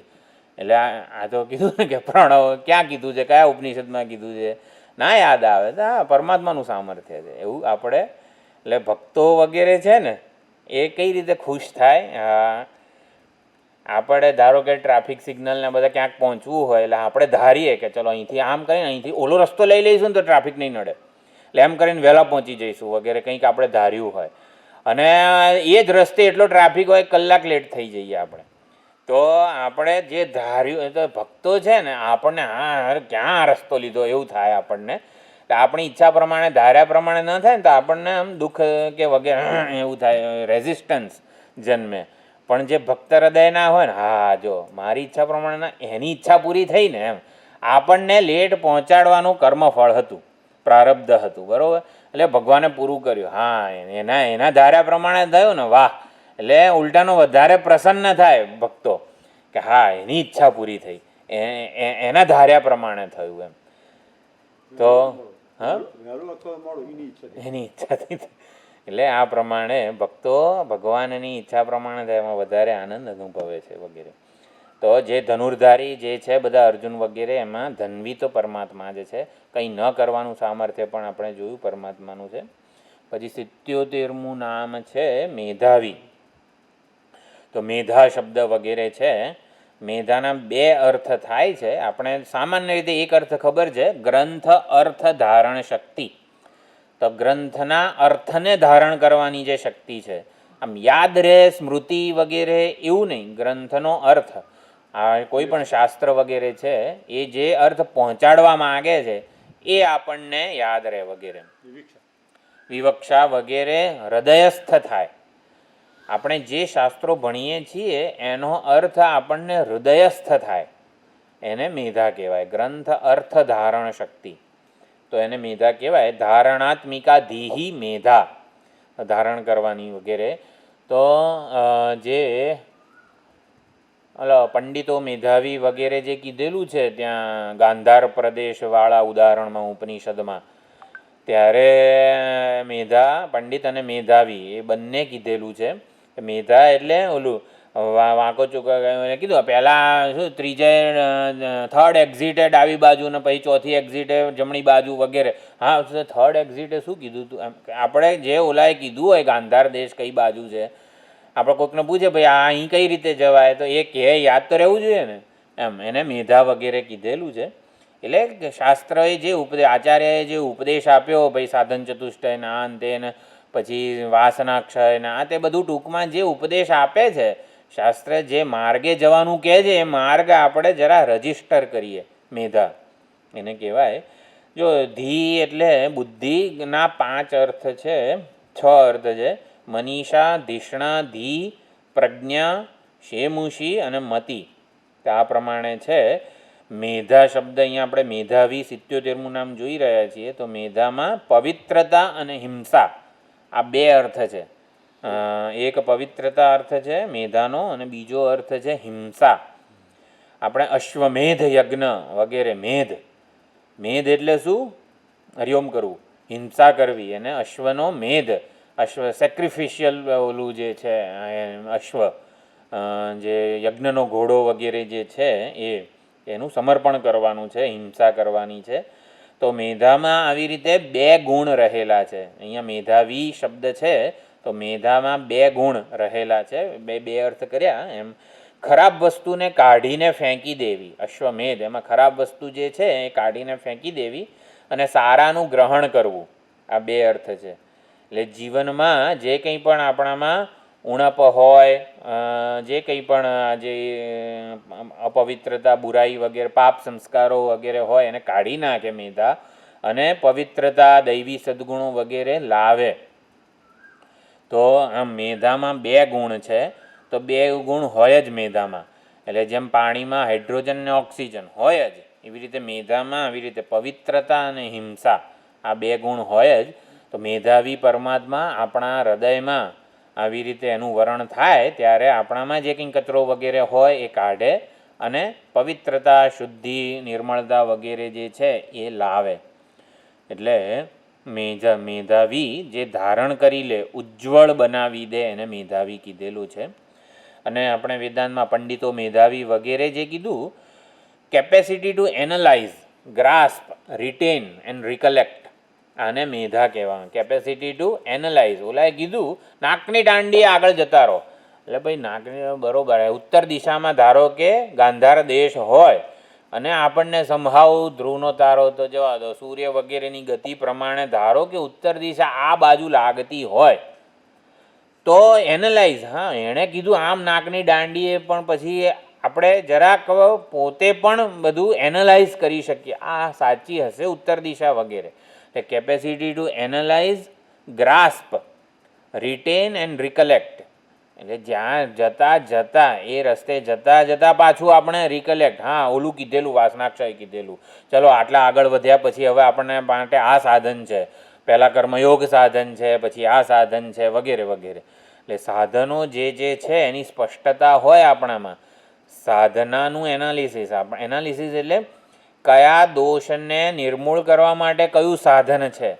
એટલે આ તો કીધું ને કે પ્રણવ ક્યાં કીધું છે, કયા ઉપનિષદમાં કીધું છે, ના યાદ આવે તો હા પરમાત્માનું સામર્થ્ય છે એવું આપણે. એટલે ભક્તો વગેરે છે ને એ કઈ રીતે ખુશ થાય, આપણે ધારો કે ટ્રાફિક સિગ્નલને બધા ક્યાંક પહોંચવું હોય એટલે આપણે ધારીએ કે ચલો અહીંથી આમ કરીને અહીંથી ઓલો રસ્તો લઈ લઈશું ને તો ટ્રાફિક નહીં નડે, એટલે એમ કરીને વહેલા પહોંચી જઈશું વગેરે કંઈક આપણે ધાર્યું હોય, અને એ જ રસ્તે એટલો ટ્રાફિક હોય કલાક લેટ થઈ જઈએ આપણે. તો આપણે જે ધાર્યું તો ભક્તો છે ને આપણને હા ક્યાં રસ્તો લીધો એવું થાય આપણને. આપણી ઈચ્છા પ્રમાણે ધાર્યા પ્રમાણે ન થાય ને તો આપણને આમ દુઃખ કે વગેરે એવું થાય, રેઝિસ્ટન્સ જન્મે. પણ જે ભક્ત હૃદયના હોય ને હા જો મારી ઈચ્છા પ્રમાણેના એની ઈચ્છા પૂરી થઈ ને એમ, આપણને લેટ પહોંચાડવાનું કર્મફળ હતું, પ્રારબ્ધ હતું, બરાબર. એટલે ભગવાને પૂરું કર્યું, હા એના ધાર્યા પ્રમાણે થયું ને વાહ, એટલે ઉલટાનો વધારે પ્રસન્ન થાય ભક્તો કે હા એની ઈચ્છા પૂરી થઈ, એના ધાર્યા પ્રમાણે થયું એમ. તો હા એની ઈચ્છાથી, એટલે આ પ્રમાણે ભક્તો ભગવાનની ઈચ્છા પ્રમાણે થાય એમાં વધારે આનંદ અનુભવે છે વગેરે. તો જે ધનુર્ધારી જે છે બધા અર્જુન વગેરે એમાં ધન્વી તો પરમાત્મા જે છે, કંઈ ન કરવાનું સામર્થ્ય પણ આપણે જોયું પરમાત્માનું છે. પછી 77મું નામ છે મેધાવી. તો મેધા શબ્દ વગેરે છે, મેધાના બે અર્થ થાય છે. આપણે સામાન્ય રીતે એક અર્થ ખબર છે, ગ્રંથ અર્થ ધારણ શક્તિ. તો ગ્રંથના અર્થને ધારણ કરવાની જે શક્તિ છે, આમ યાદ રહે સ્મૃતિ વગેરે એવું નહીં, ગ્રંથનો અર્થ આ કોઈ પણ શાસ્ત્ર વગેરે છે એ જે અર્થ પહોંચાડવા માગે છે એ આપણને યાદ રહે વગેરે, વિવક્ષા વગેરે હૃદયસ્થ થાય. આપણે જે શાસ્ત્રો ભણીએ છીએ એનો અર્થ આપણને હૃદયસ્થ થાય, એને મેધા કહેવાય. ગ્રંથ અર્થ ધારણ શક્તિ, તો એને મેધા કહેવાય. ધારણાત્મિકા ધીહી મેધા, ધારણ કરવાની વગેરે. તો જે પંડિતો મેધાવી વગેરે જે કીધેલું છે ત્યાં ગાંધાર પ્રદેશવાળા ઉદાહરણમાં ઉપનિષદમાં, ત્યારે મેધા પંડિત અને મેધાવી એ બંને કીધેલું છે. મેધા એટલે ઓલું વાંકો ચૂકા કીધું પહેલાં શું થર્ડ એક્ઝિટે ડાબી બાજુ ને પછી ચોથી એક્ઝિટે જમણી બાજુ વગેરે. હા થર્ડ એક્ઝિટે શું કીધું હતું એમ, આપણે જે ઓલાએ કીધું હોય ગાંધાર દેશ કઈ બાજુ છે, આપણે કોઈકને પૂછે ભાઈ આ અહીં કઈ રીતે જવાય, તો એ કહે યાદ તો રહેવું જોઈએ ને એમ, એને મેધા વગેરે કીધેલું છે. એટલે શાસ્ત્રએ જે આચાર્યએ જે ઉપદેશ આપ્યો ભાઈ સાધન ચતુષ્ટય આ અંતે ને પછી વાસનાક્ષય ને આ તે બધું ટૂંકમાં જે ઉપદેશ આપે છે શાસ્ત્ર, જે માર્ગે જવાનું કહે છે એ માર્ગ આપણે જરા રજીસ્ટર કરીએ, મેધા એને કહેવાય. જો ધી એટલે બુદ્ધિના 5 અર્થ છે, 6 અર્થ છે, મનીષા, ધિષ્ણા, ધી, પ્રજ્ઞા, શેમુષી અને મતિ. આ પ્રમાણે છે. મેધા શબ્દ અહીંયા આપણે મેધાવી 77મું નામ જોઈ રહ્યા છીએ. તો મેધામાં પવિત્રતા અને હિંસા આ 2 અર્થ છે. એક પવિત્રતા અર્થ છે મેધાનો અને બીજો અર્થ છે હિંસા. આપણે અશ્વમેધ યજ્ઞ વગેરે, મેધ એટલે શું, હરિઓમ કરવું, હિંસા કરવી, અને અશ્વનો મેધ, અશ્વ સેક્રિફિશિયલ ઓલું જે છે અશ્વ, જે યજ્ઞનો ઘોડો વગેરે જે છે એનું સમર્પણ કરવાનું છે, હિંસા કરવાની છે. તો મેધામાં આવી રીતે 2 ગુણ રહેલા છે. અહીંયા મેધાવી શબ્દ છે તો મેધામાં 2 ગુણ રહેલા છે. બે અર્થ કર્યા એમ. ખરાબ વસ્તુને કાઢીને ફેંકી દેવી, અશ્વમેધ, એમાં ખરાબ વસ્તુ જે છે એ કાઢીને ફેંકી દેવી અને સારાનું ગ્રહણ કરવું, આ 2 અર્થ છે. એટલે જીવનમાં જે કંઈ પણ આપણામાં ઉણપ હોય, જે કંઈ પણ જે અપવિત્રતા, બુરાઈ વગેરે, પાપ સંસ્કારો વગેરે હોય એને કાઢી નાખે મેધા, અને પવિત્રતા, દૈવી સદ્ગુણો વગેરે લાવે. તો આમ મેધામાં 2 ગુણ છે, તો 2 ગુણ હોય જ મેધામાં. એટલે જેમ પાણીમાં હાઇડ્રોજન ને ઓક્સિજન હોય જ, એવી રીતે મેધામાં આવી રીતે પવિત્રતા અને હિંસા આ 2 ગુણ હોય જ. તો મેધાવી પરમાત્મા આપણા હૃદયમાં આવી રીતે એનું વરણ થાય ત્યારે આપણામાં જે કંઈ કચરો વગેરે હોય એ કાઢે અને પવિત્રતા, શુદ્ધિ, નિર્મળતા વગેરે જે છે એ લાવે. એટલે મેધાવી જે ધારણ કરી લે, ઉજ્જવળ બનાવી દે, એને મેધાવી કીધેલું છે. અને આપણે વેદાંતમાં પંડિતો મેધાવી વગેરે જે કીધું, capacity to analyse, grasp, retain and recollect, આને મેધા કહેવાનું. કેપેસિટી ટુ એનાલાઇઝ, ઓલાએ કીધું નાકની દાંડીએ આગળ જતા રહો. એટલે ભાઈ નાકની બરોબર, ઉત્તર દિશામાં ધારો કે ગાંધાર દેશ હોય અને આપણને સંભાવ ધ્રુવનો તારો તો જવા દો, સૂર્ય વગેરેની ગતિ પ્રમાણે ધારો કે ઉત્તર દિશા આ બાજુ લાગતી હોય તો એનાલાઇઝ, હા એણે કીધું આમ નાકની દાંડીએ, પણ પછી આપણે જરાક પોતે પણ બધું એનાલાઇઝ કરી શકીએ, આ સાચી હશે ઉત્તર દિશા વગેરે. એટલે capacity to analyse, grasp, retain and recollect. એટલે જ્યાં જતાં એ રસ્તે જતાં પાછું આપણે રિકલેક્ટ, હા ઓલું કીધેલું, વાસનાક્ષય કીધેલું, ચલો આટલા આગળ વધ્યા પછી હવે આપણને માટે આ સાધન છે, પહેલાં કર્મયોગ સાધન છે, પછી આ સાધન છે વગેરે વગેરે. એટલે સાધનો જે છે એની સ્પષ્ટતા હોય આપણામાં. સાધનાનું એનાલિસિસ, એનાલિસિસ એટલે કયા દોષને નિર્મૂળ કરવા માટે કયું સાધન છે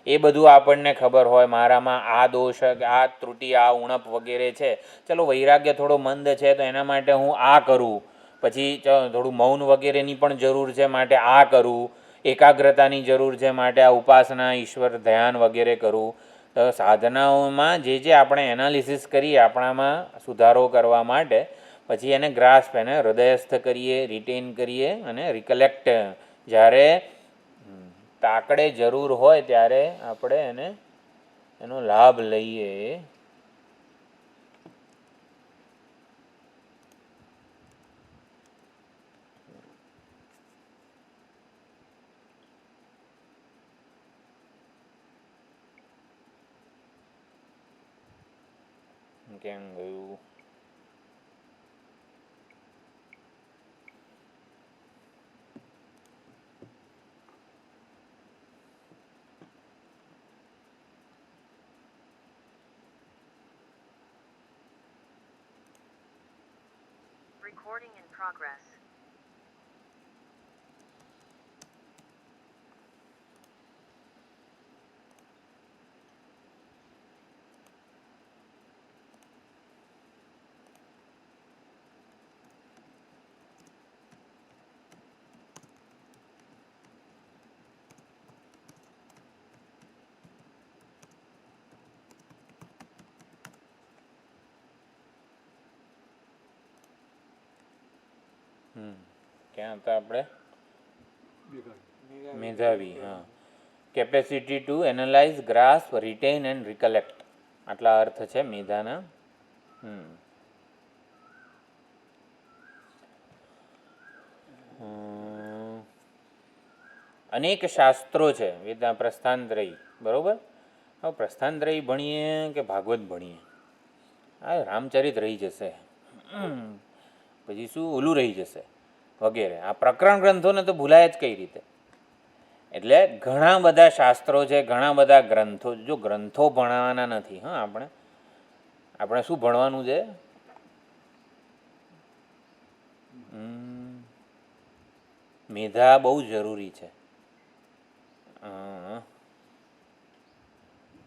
એ બધું આપણને ખબર હોય. મારામાં આ દોષ, આ ત્રુટિ, આ ઉણપ વગેરે છે, ચલો વૈરાગ્ય થોડો મંદ છે તો એના માટે હું આ કરું, પછી થોડું મૌન વગેરેની પણ જરૂર છે માટે આ કરું, એકાગ્રતાની જરૂર છે માટે આ ઉપાસના, ઈશ્વર ધ્યાન વગેરે કરું. તો સાધનાઓમાં જે આપણે એનાલિસિસ કરીએ આપણામાં સુધારો કરવા માટે, પછી એને ગ્રાસ્પ, એને હૃદયસ્થ કરીએ, રિટેન કરીએ અને રિકલેક્ટ, જ્યારે તાકડે જરૂર હોય ત્યારે આપણે એનો લાભ લઈએ. કેમ ગયું?
Recording in progress.
ક્યાં હતા આપણે? મેધાવી. હા, capacity to analyse, grasp, retain and recollect, આટલા અર્થ છે મેધાના. અનેક શાસ્ત્રો છે વેદા, પ્રસ્થાનત્રયી, બરાબર. હવે પ્રસ્થાનત્રયી ભણીએ કે ભાગવત ભણીએ, આ રામચરિત રહી જશે, પછી શું ઓલું રહી જશે વગેરે. આ પ્રકરણ ગ્રંથોને તો ભૂલાય જ કઈ રીતે? એટલે ઘણા બધા શાસ્ત્રો છે, ઘણા બધા ગ્રંથો. જો ગ્રંથો ભણવાના નથી, હા આપણે શું ભણવાનું છે? મેધા બહુ જરૂરી છે.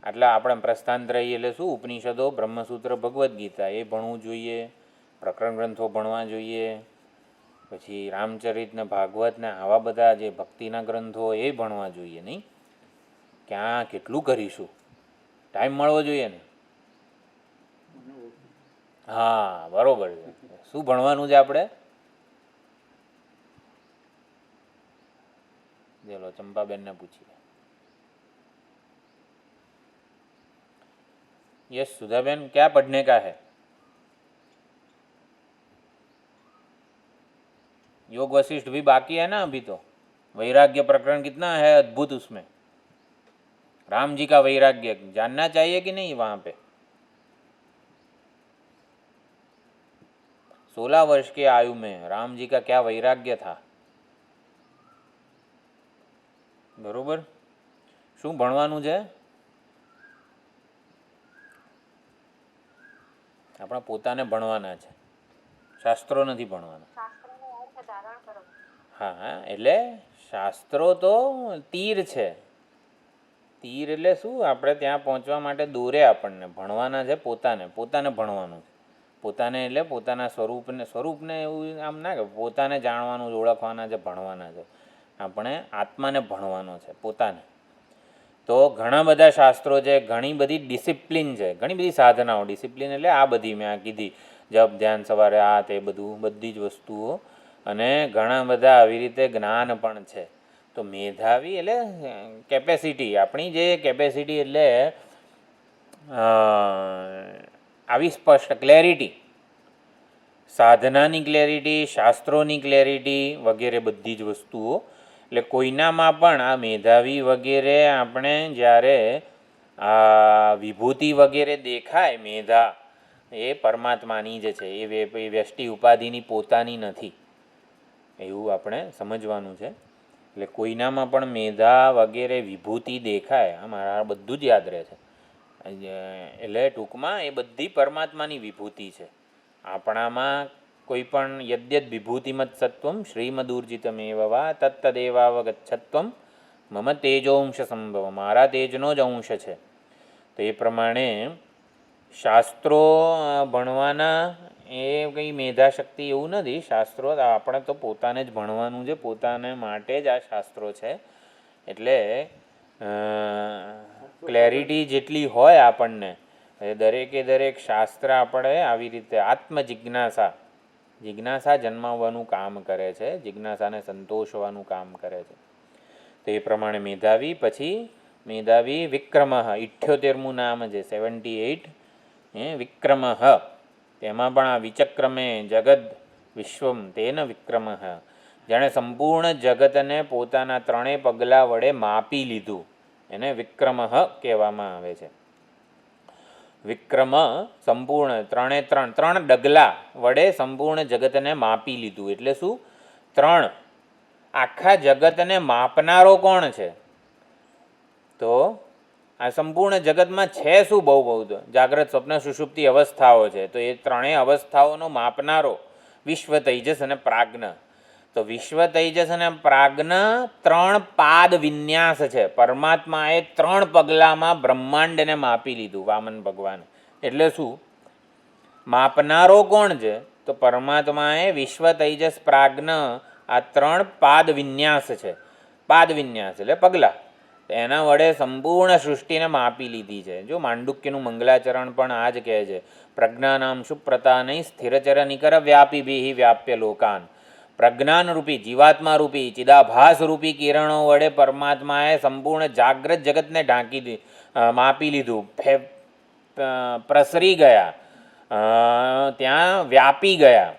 એટલે આપણે પ્રસ્થાનત્રયી એટલે શું? ઉપનિષદો, બ્રહ્મસૂત્ર, ભગવદ્ ગીતા, એ ભણવું જોઈએ. પ્રકરણ ગ્રંથો ભણવા જોઈએ. પછી રામચરિત ને ભાગવત ને આવા બધા જે ભક્તિના ગ્રંથો એ ભણવા જોઈએ. નહીં ક્યાં કેટલું કરીશું? ટાઈમ મળવો જોઈએ ને. હા બરોબર છે. શું ભણવાનું છે આપણે? ચલો ચંપાબેનને પૂછીએ. यस सुधा बहन, क्या पढ़ने का है? योग वशिष्ठ भी बाकी है ना अभी तो। वैराग्य प्रकरण कितना है अद्भुत, उसमें राम जी का वैराग्य जानना चाहिए कि नहीं? वहाँ पे 16 वर्ष की आयु में राम जी का क्या वैराग्य था, બરોબર. શું ભણવાનું છે? આપણા પોતાને ભણવાના છે, શાસ્ત્રો નથી ભણવાના. હા હા, એટલે શાસ્ત્રો તો તીર છે. તીર એટલે શું? આપણે ત્યાં પહોંચવા માટે દોરે આપણને. ભણવાના છે પોતાને, પોતાને ભણવાનું છે. પોતાને એટલે પોતાના સ્વરૂપને એવું આમ ના કે પોતાને જાણવાનું, ઓળખવાના છે, ભણવાના છે. આપણે આત્માને ભણવાનો છે, પોતાને. તો ઘણા બધા શાસ્ત્રો છે, ઘણી બધી ડિસિપ્લિન છે, ઘણી બધી સાધનાઓ. ડિસિપ્લિન એટલે આ બધી મેં આ કીધી, જપ ધ્યાન સવારે આ તે બધું, બધી જ વસ્તુઓ. અને ઘણા બધા આવી રીતે જ્ઞાન પણ છે. તો મેધાવી એટલે કેપેસિટી, આપણી જે કેપેસિટી એટલે આવી સ્પષ્ટ ક્લેરિટી, સાધનાની ક્લેરિટી, શાસ્ત્રોની ક્લેરિટી વગેરે બધી જ વસ્તુઓ. એટલે કોઈનામાં પણ આ મેધાવી વગેરે આપણે જ્યારે આ વિભૂતિ વગેરે દેખાય, મેધા એ પરમાત્માની જ છે, એ વ્યષ્ટિ ઉપાધિની પોતાની નથી, એવું આપણે સમજવાનું છે. એટલે કોઈનામાં પણ મેધા વગેરે વિભૂતિ દેખાય, અમારા બધું જ યાદ રહે છે. એટલે ટૂંકમાં એ બધી પરમાત્માની વિભૂતિ છે. આપણામાં કોઈ પણ યદ્યદ વિભૂતિમત સત્વમ શ્રીમદૂર્જિતમેવ વા તત્તદેવાવગચ્છત્વમ મમ તેજોંશ સંભવ, મારા તેજનો જ અંશ છે. તો એ પ્રમાણે શાસ્ત્રો ભણવાના એ કંઈ મેધાશક્તિ એવું નથી. શાસ્ત્રો આપણે તો પોતાને જ ભણવાનું છે, પોતાને માટે જ આ શાસ્ત્રો છે. એટલે ક્લેરિટી જેટલી હોય આપણને, દરેકે દરેક શાસ્ત્ર આપણે આવી રીતે જિજ્ઞાસા જન્માવવાનું કામ કરે છે, જિજ્ઞાસાને સંતોષવાનું કામ કરે છે. તો એ પ્રમાણે મેધાવી. પછી મેધાવી વિક્રમ, 78મું નામ છે, 78. વિક્રમ, તેમાં પણ આ વિચક્રમે જગદ વિશ્વમ તેન વિક્રમ, જેણે સંપૂર્ણ જગતને પોતાના 3 પગલાં વડે માપી લીધું, એને વિક્રમ કહેવામાં આવે છે. વિક્રમ સંપૂર્ણ 3 ડગલા વડે સંપૂર્ણ જગતને માપી લીધું. એટલે શું? 3 આખા જગતને માપનારો કોણ છે? તો આ સંપૂર્ણ જગતમાં છે શું? બહુ તો જાગ્રત, સ્વપ્ન, સુષુપ્તિ અવસ્થાઓ છે. તો એ 3 અવસ્થાઓનો માપનારો વિશ્વ, તૈજસ અને પ્રાજ્ઞ. તો વિશ્વ, તૈજસ અને પ્રાજ્ઞ 3 પાદ વિન્યાસ છે. પરમાત્માએ 3 પગલામાં બ્રહ્માંડને માપી લીધું, વામન ભગવાન. એટલે શું? માપનારો કોણ છે? તો પરમાત્માએ વિશ્વ, તૈજસ, પ્રાજ્ઞ આ 3 પાદ વિન્યાસ છે. પાદ વિન્યાસ એટલે પગલાં. એના વડે સંપૂર્ણ સૃષ્ટિને માપી લીધી છે. જો માંડુક્યનું મંગલાચરણ પણ આ જ કહે છે, પ્રજ્ઞાનામ સુપ્રતાનૈ સ્થિરચર નિકર વ્યાપીભિઃ વ્યાપ્ય લોકાન. પ્રજ્ઞાનરૂપી, જીવાત્મારૂપી, ચિદાભાસરૂપી કિરણો વડે પરમાત્માએ સંપૂર્ણ જાગ્રત જગતને માપી લીધું, પ્રસરી ગયા, ત્યાં વ્યાપી ગયા.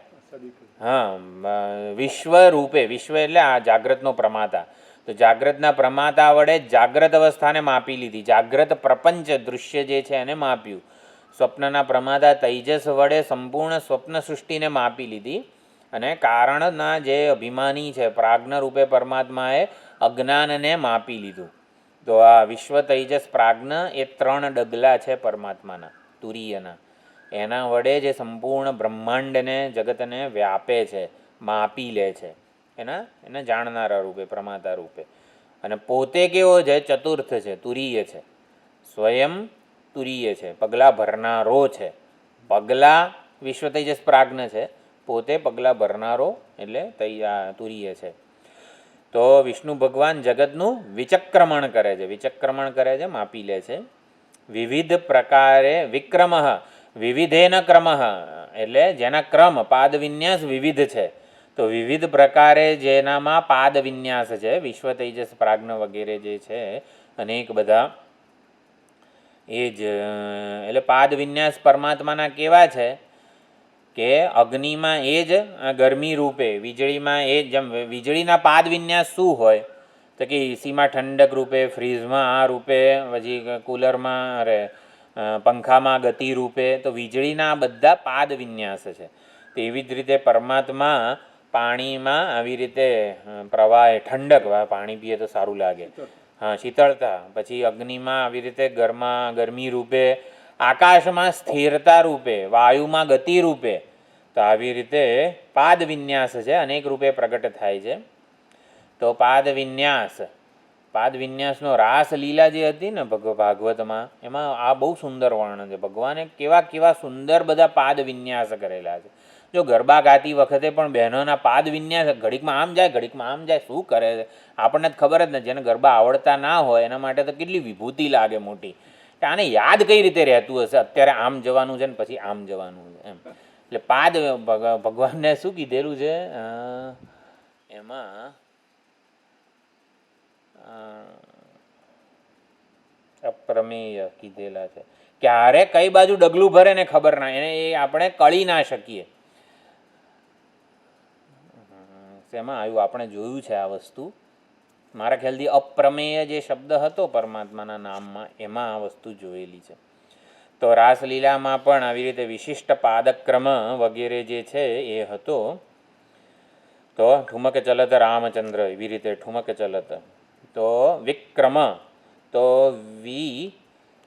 વિશ્વ રૂપે, વિશ્વ એટલે આ જાગ્રતનો પ્રમાતા. તો જાગ્રતના પ્રમાતા વડે જાગ્રત અવસ્થાને માપી લીધી, જાગ્રત પ્રપંચ દૃશ્ય જે છે એને માપ્યું. સ્વપ્નના પ્રમાતા તૈજસ વડે સંપૂર્ણ સ્વપ્ન સૃષ્ટિને માપી લીધી. અને કારણના જે અભિમાની છે પ્રાજ્ઞ રૂપે પરમાત્માએ અજ્ઞાનને માપી લીધું. તો આ વિશ્વ, તૈજસ, પ્રાજ્ઞ એ 3 ડગલા છે પરમાત્માના, તુરીયના. એના વડે જે સંપૂર્ણ બ્રહ્માંડને, જગતને વ્યાપે છે, માપી લે છે, એને જાણનારા રૂપે, પ્રમાતા રૂપે. અને પોતે કેવો છે? ચતુર્થ છે, તુરીય છે, સ્વયં તુરીય છે, પગલાં ભરનારો છે. પગલાં વિશ્વ, તૈજસ, પ્રાજ્ઞ છે, પોતે પગલાં ભરનારો એટલે તુરીય છે. તો વિષ્ણુ ભગવાન જગતનું વિચક્રમણ કરે છે, માપી લે છે. વિવિધ પ્રકારે વિક્રમ, વિવિધેન ક્રમ એટલે જેના ક્રમ, પાદ વિન્યાસ વિવિધ છે. તો વિવિધ પ્રકારે જેનામાં પાદ વિન્યાસ છે, વિશ્વ, તૈજસ, પ્રાજ્ઞ વગેરે જે છે, અનેક બધા એ જ એટલે પાદ વિન્યાસ પરમાત્માના કેવા છે કે અગ્નિમાં એ જ ગરમી રૂપે, વીજળીમાં એ જેમ વીજળીના પાદ વિન્યાસ શું હોય તો કે એસીમાં ઠંડક રૂપે, ફ્રીજમાં આ રૂપે, પછી કુલરમાં અરે પંખામાં ગતિ રૂપે, તો વીજળીના આ બધા પાદ વિન્યાસ છે. તેવી જ રીતે પરમાત્મા પાણીમાં આવી રીતે પ્રવાહ ઠંડક, પાણી પીએ તો સારું લાગે, હા શીતળતા, પછી અગ્નિમાં આવી રીતે ગરમી રૂપે, આકાશમાં સ્થિરતા રૂપે, વાયુમાં ગતિ રૂપે, તો આવી રીતે પાદ વિન્યાસ છે અનેક રૂપે પ્રગટ થાય છે. તો પાદ વિન્યાસનો રાસલીલા જે હતી ને ભાગવતમાં, એમાં આ બહુ સુંદર વર્ણન છે. ભગવાને કેવા કેવા સુંદર બધા પાદ વિન્યાસ કરેલા છે. જો ગરબા ગાતી વખતે પણ બહેનોના પાદ વિન્યાસ ઘડીકમાં આમ જાય, ઘડીકમાં આમ જાય, શું કરે છે આપણને ખબર જ નથી. જેને ગરબા આવડતા ના હોય એના માટે તો કેટલી વિભૂતિ લાગે મોટી, કે આને યાદ કઈ રીતે રહેતું હશે, અત્યારે આમ જવાનું છે ને પછી આમ જવાનું છે એમ. એટલે પાદ ભગવાનને શું કીધેલું છે એમાં અપ્રમેય કીધેલા છે. ક્યારે કઈ બાજુ ડગલું ભરે ને ખબર ના, એને એ આપણે કળી ના શકીએ. શેમાં આવ્યું આપણે જોયું છે આ વસ્તુ, મારા ખ્યાલથી અપ્રમેય જે શબ્દ હતો પરમાત્માના નામમાં, એમાં આ વસ્તુ જોયેલી છે. તો રાસલીલામાં પણ આવી રીતે વિશિષ્ટ પાદક્રમ વગેરે જે છે એ હતો. તો ઠુમક ચલત રામચંદ્ર, એવી રીતે ઠુમક ચલત. તો વિક્રમ, તો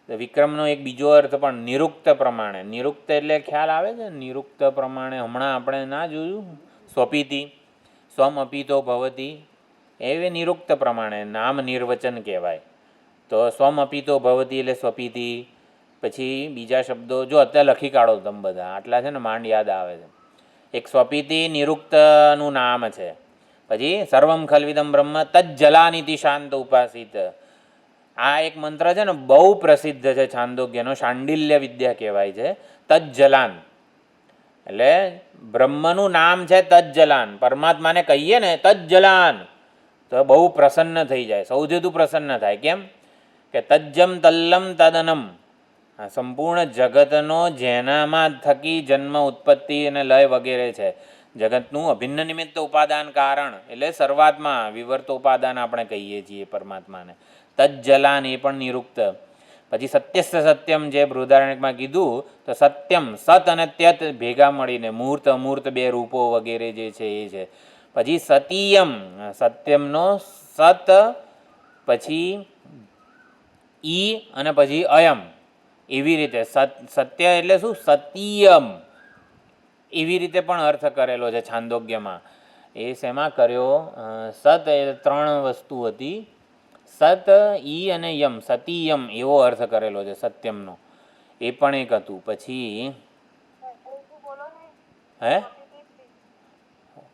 વિક્રમનો એક બીજો અર્થ પણ નિરુક્ત પ્રમાણે. નિરુક્ત એટલે ખ્યાલ આવે છે, નિરુક્ત પ્રમાણે હમણાં આપણે ના જોયું સ્વપીતિ, સ્વમ અપિતો ભવતી, એ નિરુક્ત પ્રમાણે નામ નિર્વચન કહેવાય. તો સ્વમ અપિતો ભવતી એટલે સ્વપીતિ. પછી બીજા શબ્દો જો અત્યારે લખી કાઢો તમે બધા, આટલા છે ને માંડ યાદ આવે છે. એક સ્વપીતિ નિરુક્તનું નામ છે. પછી સર્વમ ખલ્વિદમ બ્રહ્મ તજ્જલાનિતિ શાંત ઉપાસિત, આ એક મંત્ર છે ને બહુ પ્રસિદ્ધ છે છાંદોગ્યનો, શાંડિલ્ય વિદ્યા કહેવાય છે. તજ્જલાન એટલે બ્રહ્મનું નામ છે તજ્જલાન. પરમાત્માને કહીએ ને તજ્જલાન તો બહુ પ્રસન્ન થઈ જાય, સૌથી વધુ પ્રસન્ન થાય. કેમ કે તજ્જમ તલ્લમ તદનમ, આ સંપૂર્ણ જગતનો જેનામાં થકી જન્મ, ઉત્પત્તિ અને લય વગેરે છે, જગતનું અભિન્ન નિમિત્ત ઉપાદાન કારણ એટલે શરૂઆતમાં વિવર્તોપાદાન આપણે કહીએ છીએ પરમાત્માને. તજ્જલાન એ પણ નિરુક્ત. પછી સત્યસ્થ સત્યમ જે બૃહદારણ્યકમાં કીધું, તો સત્યમ સત અને ત્યત ભેગા મળીને મૂર્ત અમૂર્ત બે રૂપો વગેરે જે છે એ છે. પછી સતીયમ, સત્યમનો સત, પછી ઈ અને પછી અયમ, એવી રીતે સત્ય એટલે શું સતીયમ, એવી રીતે પણ અર્થ કરેલો છે છાંદોગ્યમાં. એ શેમાં કર્યો, સત એ ત્રણ વસ્તુ હતી, સત ઈ અને યમ, સતીયમ એવો અર્થ કરેલો છે સત્યમનો, એ પણ એક હતું. પછી હે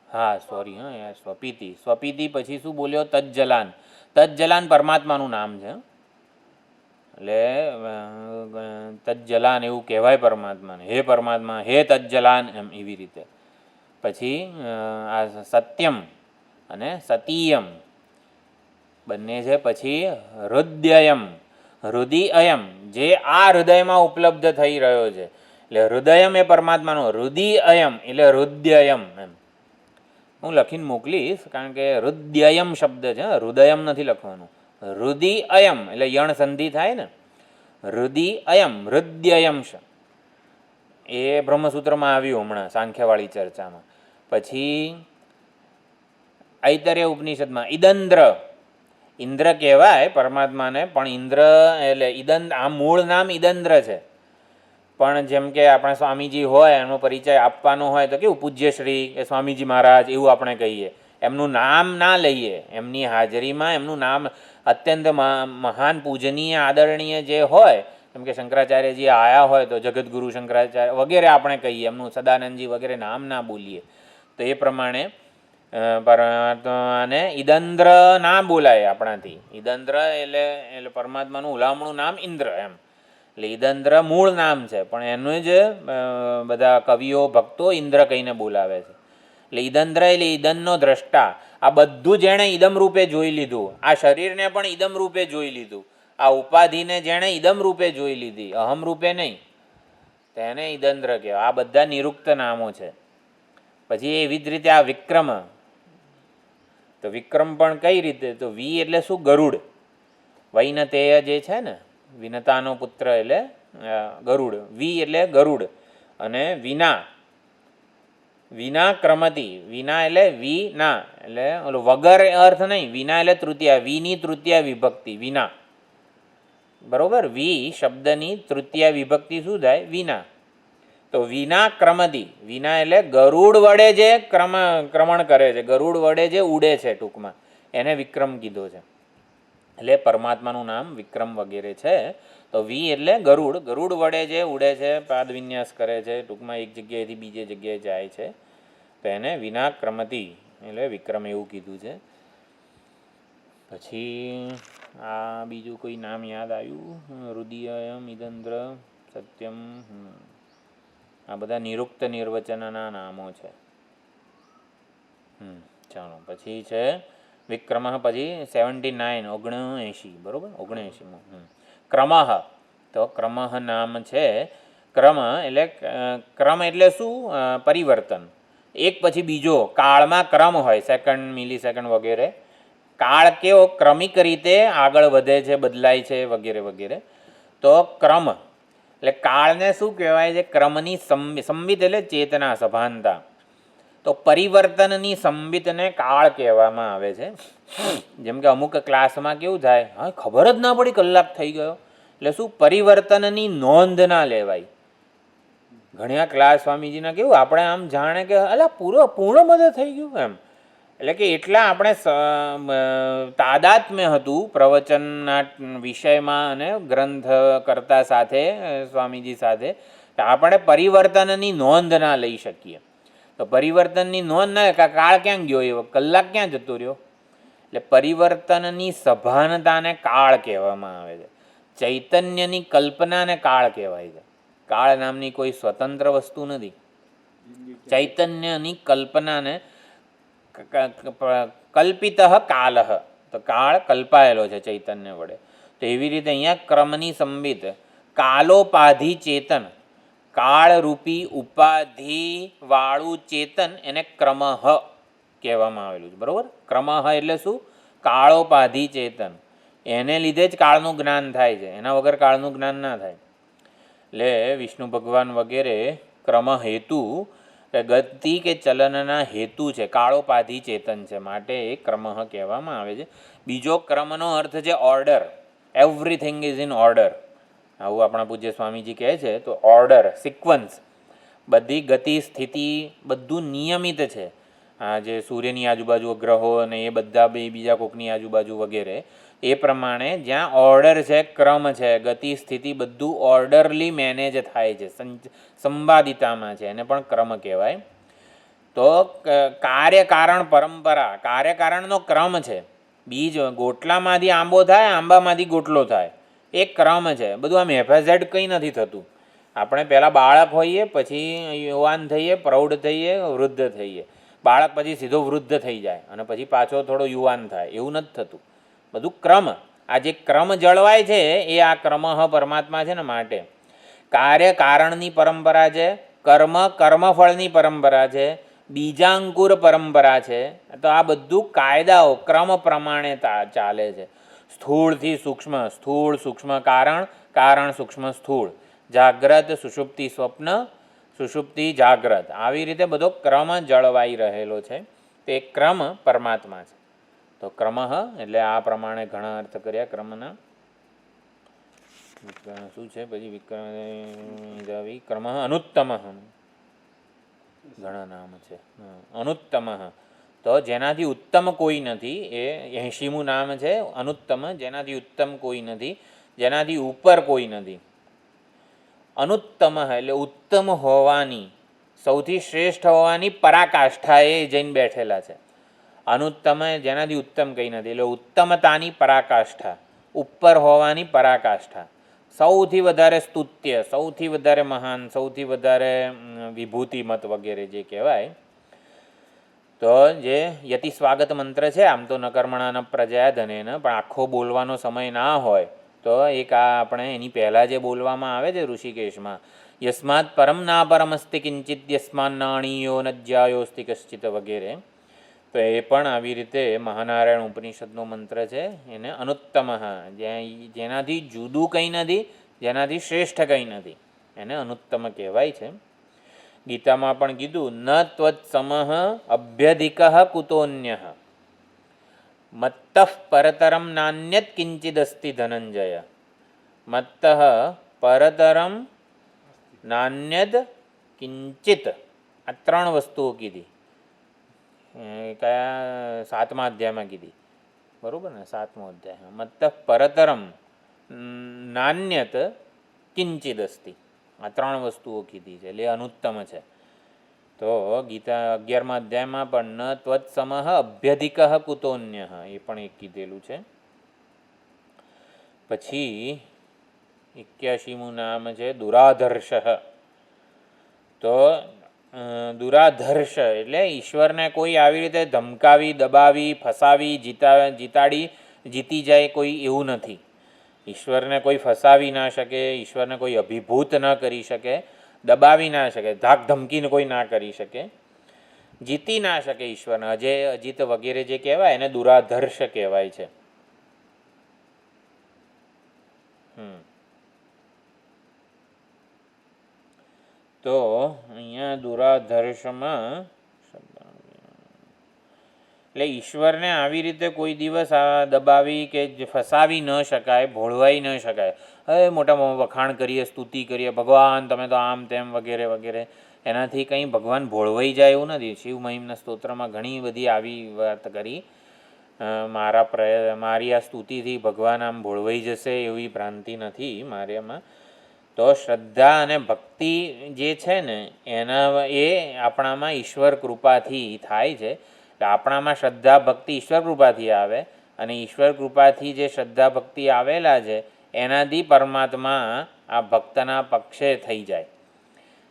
હા સોરી, હા યાર સ્વપીતિ, સ્વપીતિ પછી શું બોલ્યો તજ્જલાન. તજ્જલાન પરમાત્માનું નામ છે, એટલે તજ્જલાન એવું કહેવાય પરમાત્માને, હે પરમાત્મા હે તજ્જલાન એમ, એવી રીતે. પછી આ સત્યમ અને સતીયમ બંને છે. પછી હૃદયમ, હૃદયમ જે આ હૃદયમાં ઉપલબ્ધ થઈ રહ્યો છે, એટલે હૃદયમ એ પરમાત્માનો, હૃદયમ એટલે હૃદયમ એમ. હું લખીને મોકલીશ, કારણ કે હૃદયમ શબ્દ છે, હૃદયમ નથી લખવાનું. હૃદયમ એટલે યણ સંધિ થાય ને, હૃદયમ હૃદયમ એ બ્રહ્મસૂત્રમાં આવ્યું હમણાં સાંખ્યવાળી ચર્ચામાં. પછી ઐતરેય ઉપનિષદમાં ઇદંદ્ર, ઇન્દ્ર કહેવાય પરમાત્માને, પણ ઇન્દ્ર એટલે આ મૂળ નામ ઇદંદ્ર છે. પણ જેમ કે આપણે સ્વામીજી હોય એનો પરિચય આપવાનો હોય તો કેવું પૂજ્યશ્રી કે સ્વામીજી મહારાજ એવું આપણે કહીએ, એમનું નામ ના લઈએ. એમની હાજરીમાં એમનું નામ અત્યંત મહાન પૂજનીય આદરણીય જે હોય, જેમ કે શંકરાચાર્યજી આવ્યા હોય તો જગતગુરુ શંકરાચાર્ય વગેરે આપણે કહીએ, એમનું સદાનંદજી વગેરે નામ ના બોલીએ. તો એ પ્રમાણે પરમાત્માને ઇદંદ્ર ના બોલાય આપણાથી. ઇદંદ્ર એટલે પરમાત્માનું ઉલામણું નામ ઇન્દ્ર એમ, એટલે ઇદંદ્ર મૂળ નામ છે, પણ એનું જ બધા કવિઓ ભક્તો ઇન્દ્ર કહીને બોલાવે છે. એટલે ઇદંદ્ર એટલે ઇદનનો દ્રષ્ટા. આ બધું જેણે ઇદમ રૂપે જોઈ લીધું, આ શરીરને પણ ઇદમ રૂપે જોઈ લીધું, આ ઉપાધિને જેણે ઇદમ રૂપે જોઈ લીધી, અહમ રૂપે નહીં, તેને ઇદંદ્ર કહેવાય. આ બધા નિરુક્ત નામો છે. પછી એવી જ રીતે આ વિક્રમ, તો વિક્રમ પણ કઈ રીતે? તો વી એટલે શું? ગરુડ. વૈનતેય જે છે ને, વિનતાનો પુત્ર એટલે ગરુડ. વી એટલે ગરુડ. અને વિના, વિના ક્રમતી, વિના એટલે વિના એટલે ઓલો વગર અર્થ નહીં, વિના એટલે તૃતીયા, વીની તૃતીયા વિભક્તિ વિના. બરોબર, વી શબ્દની તૃતીયા વિભક્તિ શું થાય? વિના. તો વિના ક્રમતી, વિના એટલે ગરુડ વડે જે ક્રમણ કરે છે, ગરુડ વડે જે ઉડે છે, ટૂંકમાં એને વિક્રમ કીધો છે. એટલે પરમાત્માનું નામ વિક્રમ વગેરે છે. તો વી એટલે ગરુડ, ગરુડ વડે જે ઉડે છે, પાદ વિન્યાસ કરે છે, ટૂંકમાં એક જગ્યાએથી બીજે જગ્યાએ જાય છે, તો એને વિના ક્રમતી એટલે વિક્રમ એવું કીધું છે. પછી આ બીજું કોઈ નામ યાદ આવ્યું? રુદિયમ, ઇદંદ્ર, સત્યમ. આ બધા નિરુક્ત નિર્વચનના નામો છે. ચાલો, પછી છે વિક્રમ. પછી 79, 79, બરોબર, 79. ક્રમઃ. તો ક્રમઃ નામ છે. ક્રમ એટલે શું? પરિવર્તન. એક પછી બીજો કાળમાં ક્રમ હોય, સેકન્ડ, મિલી સેકન્ડ વગેરે. કાળ કેવો ક્રમિક રીતે આગળ વધે છે, બદલાય છે, વગેરે વગેરે. તો ક્રમ એટલે કાળને શું કહેવાય છે? ક્રમની સંવિત એટલે ચેતના, સભાનતા. તો પરિવર્તનની સંવિતને કાળ કહેવામાં આવે છે. જેમ કે અમુક ક્લાસમાં કેવું થાય, હા ખબર જ ના પડી કલાક થઈ ગયો, એટલે શું? પરિવર્તનની નોંધ ના લેવાય. ઘણા ક્લાસ સ્વામીજીના કેવું, આપણે આમ જાણે કે અલા પૂર્ણ મદદ થઈ ગયું એમ. એટલે કે એટલા આપણે તાદાત્મ્ય હતું પ્રવચનના વિષયમાં અને ગ્રંથ કરતા સાથે, સ્વામીજી સાથે, તો આપણે પરિવર્તનની નોંધ ના લઈ શકીએ. તો પરિવર્તનની નોંધ ના, કાળ ક્યાં ગયો, એ કલાક ક્યાં જતો રહ્યો? એટલે પરિવર્તનની સભાનતાને કાળ કહેવામાં આવે છે. ચૈતન્યની કલ્પનાને કાળ કહેવાય છે. કાળ નામની કોઈ સ્વતંત્ર વસ્તુ નથી. ચૈતન્યની કલ્પનાને કલ્પિત કાલ, તો કાળ કલ્પાયેલો છે ચૈતન્ય વડે. તો એવી રીતે અહીંયા ક્રમની સંબિત કાલોપાધિ ચેતન, કાળરૂપી ઉપાધિ વાળું ચેતન, એને ક્રમઃ કહેવામાં આવેલું છે. બરોબર, ક્રમઃ એટલે શું? કાળોપાધિ ચેતન. એને લીધે જ કાળનું જ્ઞાન થાય છે, એના વગર કાળનું જ્ઞાન ના થાય. એટલે વિષ્ણુ ભગવાન વગેરે ક્રમ હેતુ, ગતિ કે ચલનના હેતુ છે, કાળોપાધિ ચેતન છે, માટે એ ક્રમ કહેવામાં આવે છે. બીજો ક્રમનો અર્થ છે order. Everything is in order, આવું આપણા પૂજ્ય સ્વામીજી કહે છે. તો ઓર્ડર, સિક્વન્સ, બધી ગતિ, સ્થિતિ, બધું નિયમિત છે. આ જે સૂર્યની આજુબાજુ ગ્રહો અને એ બધા બીજા કોકની આજુબાજુ વગેરે, એ પ્રમાણે જ્યાં ઓર્ડર છે, ક્રમ છે, ગતિ, સ્થિતિ, બધું ઓર્ડરલી મેનેજ થાય છે, સંવાદિતામાં છે, એને પણ ક્રમ કહેવાય. તો કાર્યકારણ પરંપરા, કાર્યકારણનો ક્રમ છે. બીજ ગોટલામાંથી આંબો થાય, આંબામાંથી ગોટલો થાય, એ ક્રમ છે. બધું આમ હેફાઝેડ કંઈ નથી થતું. આપણે પહેલાં બાળક હોઈએ, પછી યુવાન થઈએ, પ્રૌઢ થઈએ, વૃદ્ધ થઈએ. બાળક પછી સીધો વૃદ્ધ થઈ જાય અને પછી પાછો થોડો યુવાન થાય, એવું નથી થતું. બધું ક્રમ. આ જે ક્રમ જળવાય છે એ આ ક્રમ પરમાત્મા છે ને. માટે કાર્ય કારણની પરંપરા છે, કર્મ કર્મફળની પરંપરા છે, બીજાંકુર પરંપરા છે. તો આ બધું કાયદાઓ ક્રમ પ્રમાણે ચાલે છે. સ્થૂળથી સૂક્ષ્મ, સ્થૂળ સૂક્ષ્મ કારણ, કારણ સૂક્ષ્મ સ્થૂળ, જાગ્રત સુષુપ્તિ સ્વપ્ન, સુષુપ્તિ જાગ્રત, આવી રીતે બધો ક્રમ જળવાઈ રહેલો છે. તે ક્રમ પરમાત્મા છે. તો ક્રમ એટલે આ પ્રમાણે ઘણા અર્થ કર્યા ક્રમના. શું છે પછી? ક્રમ અનુત્તમ, ઘણા નામ છે. અનુત્તમ, તો જેનાથી ઉત્તમ કોઈ નથી, એ 80મું નામ છે અનુત્તમ. જેનાથી ઉત્તમ કોઈ નથી, જેનાથી ઉપર કોઈ નથી. અનુત્તમ એટલે ઉત્તમ હોવાની, સૌથી શ્રેષ્ઠ હોવાની પરાકાષ્ઠા એ જઈને બેઠેલા છે. અનુત્તમ જેનાથી ઉત્તમ કંઈ નથી, એટલે ઉત્તમતાની પરાકાષ્ઠા, ઉપર હોવાની પરાકાષ્ઠા, સૌથી વધારે સ્તુત્ય, સૌથી વધારે મહાન, સૌથી વધારે વિભૂતિમત વગેરે જે કહેવાય. તો જે યતિ સ્વાગત મંત્ર છે, આમ તો ન કર્મણા ન પ્રજયા ધનેન, પણ આખો બોલવાનો સમય ના હોય તો તો એક આ આપણે એની પહેલાં જે બોલવામાં આવે છે ઋષિકેશમાં, યસ્માત પરમ ના પરમસ્તિ કિંચિત યસ્માન નાણીયો નજ્જાયોસ્તિ કશ્ચિત વગેરે, તો એ પણ આવી રીતે મહાનારાયણ ઉપનિષદનો મંત્ર છે. એને અનુત્તમ, જેનાથી જુદું કંઈ નથી, જેનાથી શ્રેષ્ઠ કંઈ નથી, એને અનુત્તમ કહેવાય છે. ગીતામાં પણ કીધું, ન ત્વત્સમઃ અભ્યધિક કુતોન્ય મત્તઃ પરતરમ નાન્યત કિંચિદસ્તિ ધનંજય. મત્તઃ પરતરમ નાન્યદ કિંચિત, આ ત્રણ વસ્તુઓ કીધી. કયા? 7મા અધ્યાયમાં કીધી, બરાબર ને? 7મો અધ્યાય. મત્તઃ પરતરમ નાન્યત કિંચિદ અસ્તિ, આ ત્રણ વસ્તુઓ કીધી છે, એટલે અનુત્તમ છે. તો ગીતા 11મા અધ્યાયમાં પણ ન ત્વત્સમઃ અભ્યધિક કુતોન્ય, એ પણ એક કીધેલું છે. પછી 81મું નામ છે દુરાધર્ષ. તો દુરાધર્ષ એટલે ઈશ્વરને કોઈ આવી રીતે ધમકાવી, દબાવી, ફસાવી, જીતી જાય કોઈ એવું નથી. ઈશ્વરને કોઈ ફસાવી ના શકે, ઈશ્વરને કોઈ અભિભૂત ન કરી શકે, દબાવી ના શકે, ધાક ધમકીને કોઈ ના કરી શકે, જીતી ના શકે ઈશ્વરને. અજીત વગેરે જે કહેવાય એને દુરાધર્ષ કહેવાય છે. તો અહીંયા દુરાધર્ષમાં એટલે ઈશ્વરને આવી રીતે કોઈ દિવસ દબાવી કે ફસાવી ન શકાય, ભોળવાઈ ન શકાય. હવે મોટા વખાણ કરીએ, સ્તુતિ કરીએ, ભગવાન તમે તો આમ તેમ વગેરે વગેરે, એનાથી કંઈ ભગવાન ભોળવાઈ જાય એવું નથી. શિવ મહિમના સ્તોત્રમાં ઘણી બધી આવી વાત કરી. મારી આ સ્તુતિથી ભગવાન આમ ભોળવાઈ જશે એવી ભ્રાંતિ નથી મારામાં. તો શ્રદ્ધા અને ભક્તિ જે છે ને એ આપણામાં ઈશ્વર કૃપાથી થાય છે. આપણામાં શ્રદ્ધા ભક્તિ ઈશ્વર કૃપાથી આવે, અને ઈશ્વર કૃપાથી જે શ્રદ્ધા ભક્તિ આવેલા છે એનાથી પરમાત્મા આ ભક્તના પક્ષે થઈ જાય.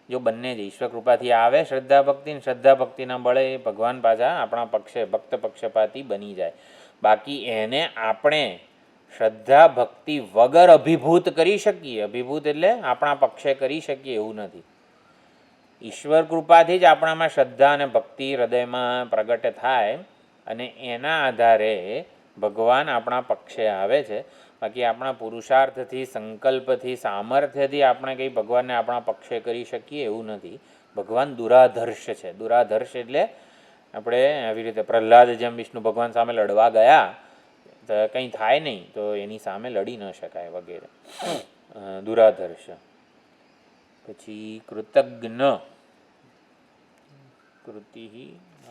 જો બંને જ ઈશ્વર કૃપાથી આવે શ્રદ્ધા ભક્તિ, શ્રદ્ધા ભક્તિના બળે ભગવાન પાછા આપણા પક્ષે ભક્ત પક્ષપાતી બની જાય. બાકી એને આપણે શ્રદ્ધા ભક્તિ વગર અભિભૂત કરી શકીએ, અભિભૂત એટલે આપણા પક્ષે કરી શકીએ એવું નથી. ઈશ્વર કૃપાથી જ આપણામાં શ્રદ્ધા અને ભક્તિ હૃદયમાં પ્રગટ થાય, અને એના આધારે ભગવાન આપણા પક્ષે આવે છે. બાકી આપણા પુરુષાર્થથી, સંકલ્પથી, સામર્થ્યથી આપણે કંઈ ભગવાનને આપણા પક્ષે કરી શકીએ એવું નથી. ભગવાન દુરાધર્ષ છે. દુરાધર્ષ એટલે આપણે આવી રીતે પ્રહલાદ જેમ વિષ્ણુ ભગવાન સામે લડવા ગયા તો કંઈ થાય નહીં, તો એની સામે લડી ન શકાય વગેરે. દુરાધર્ષ. પછી કૃતજ્ઞ, કૃતિ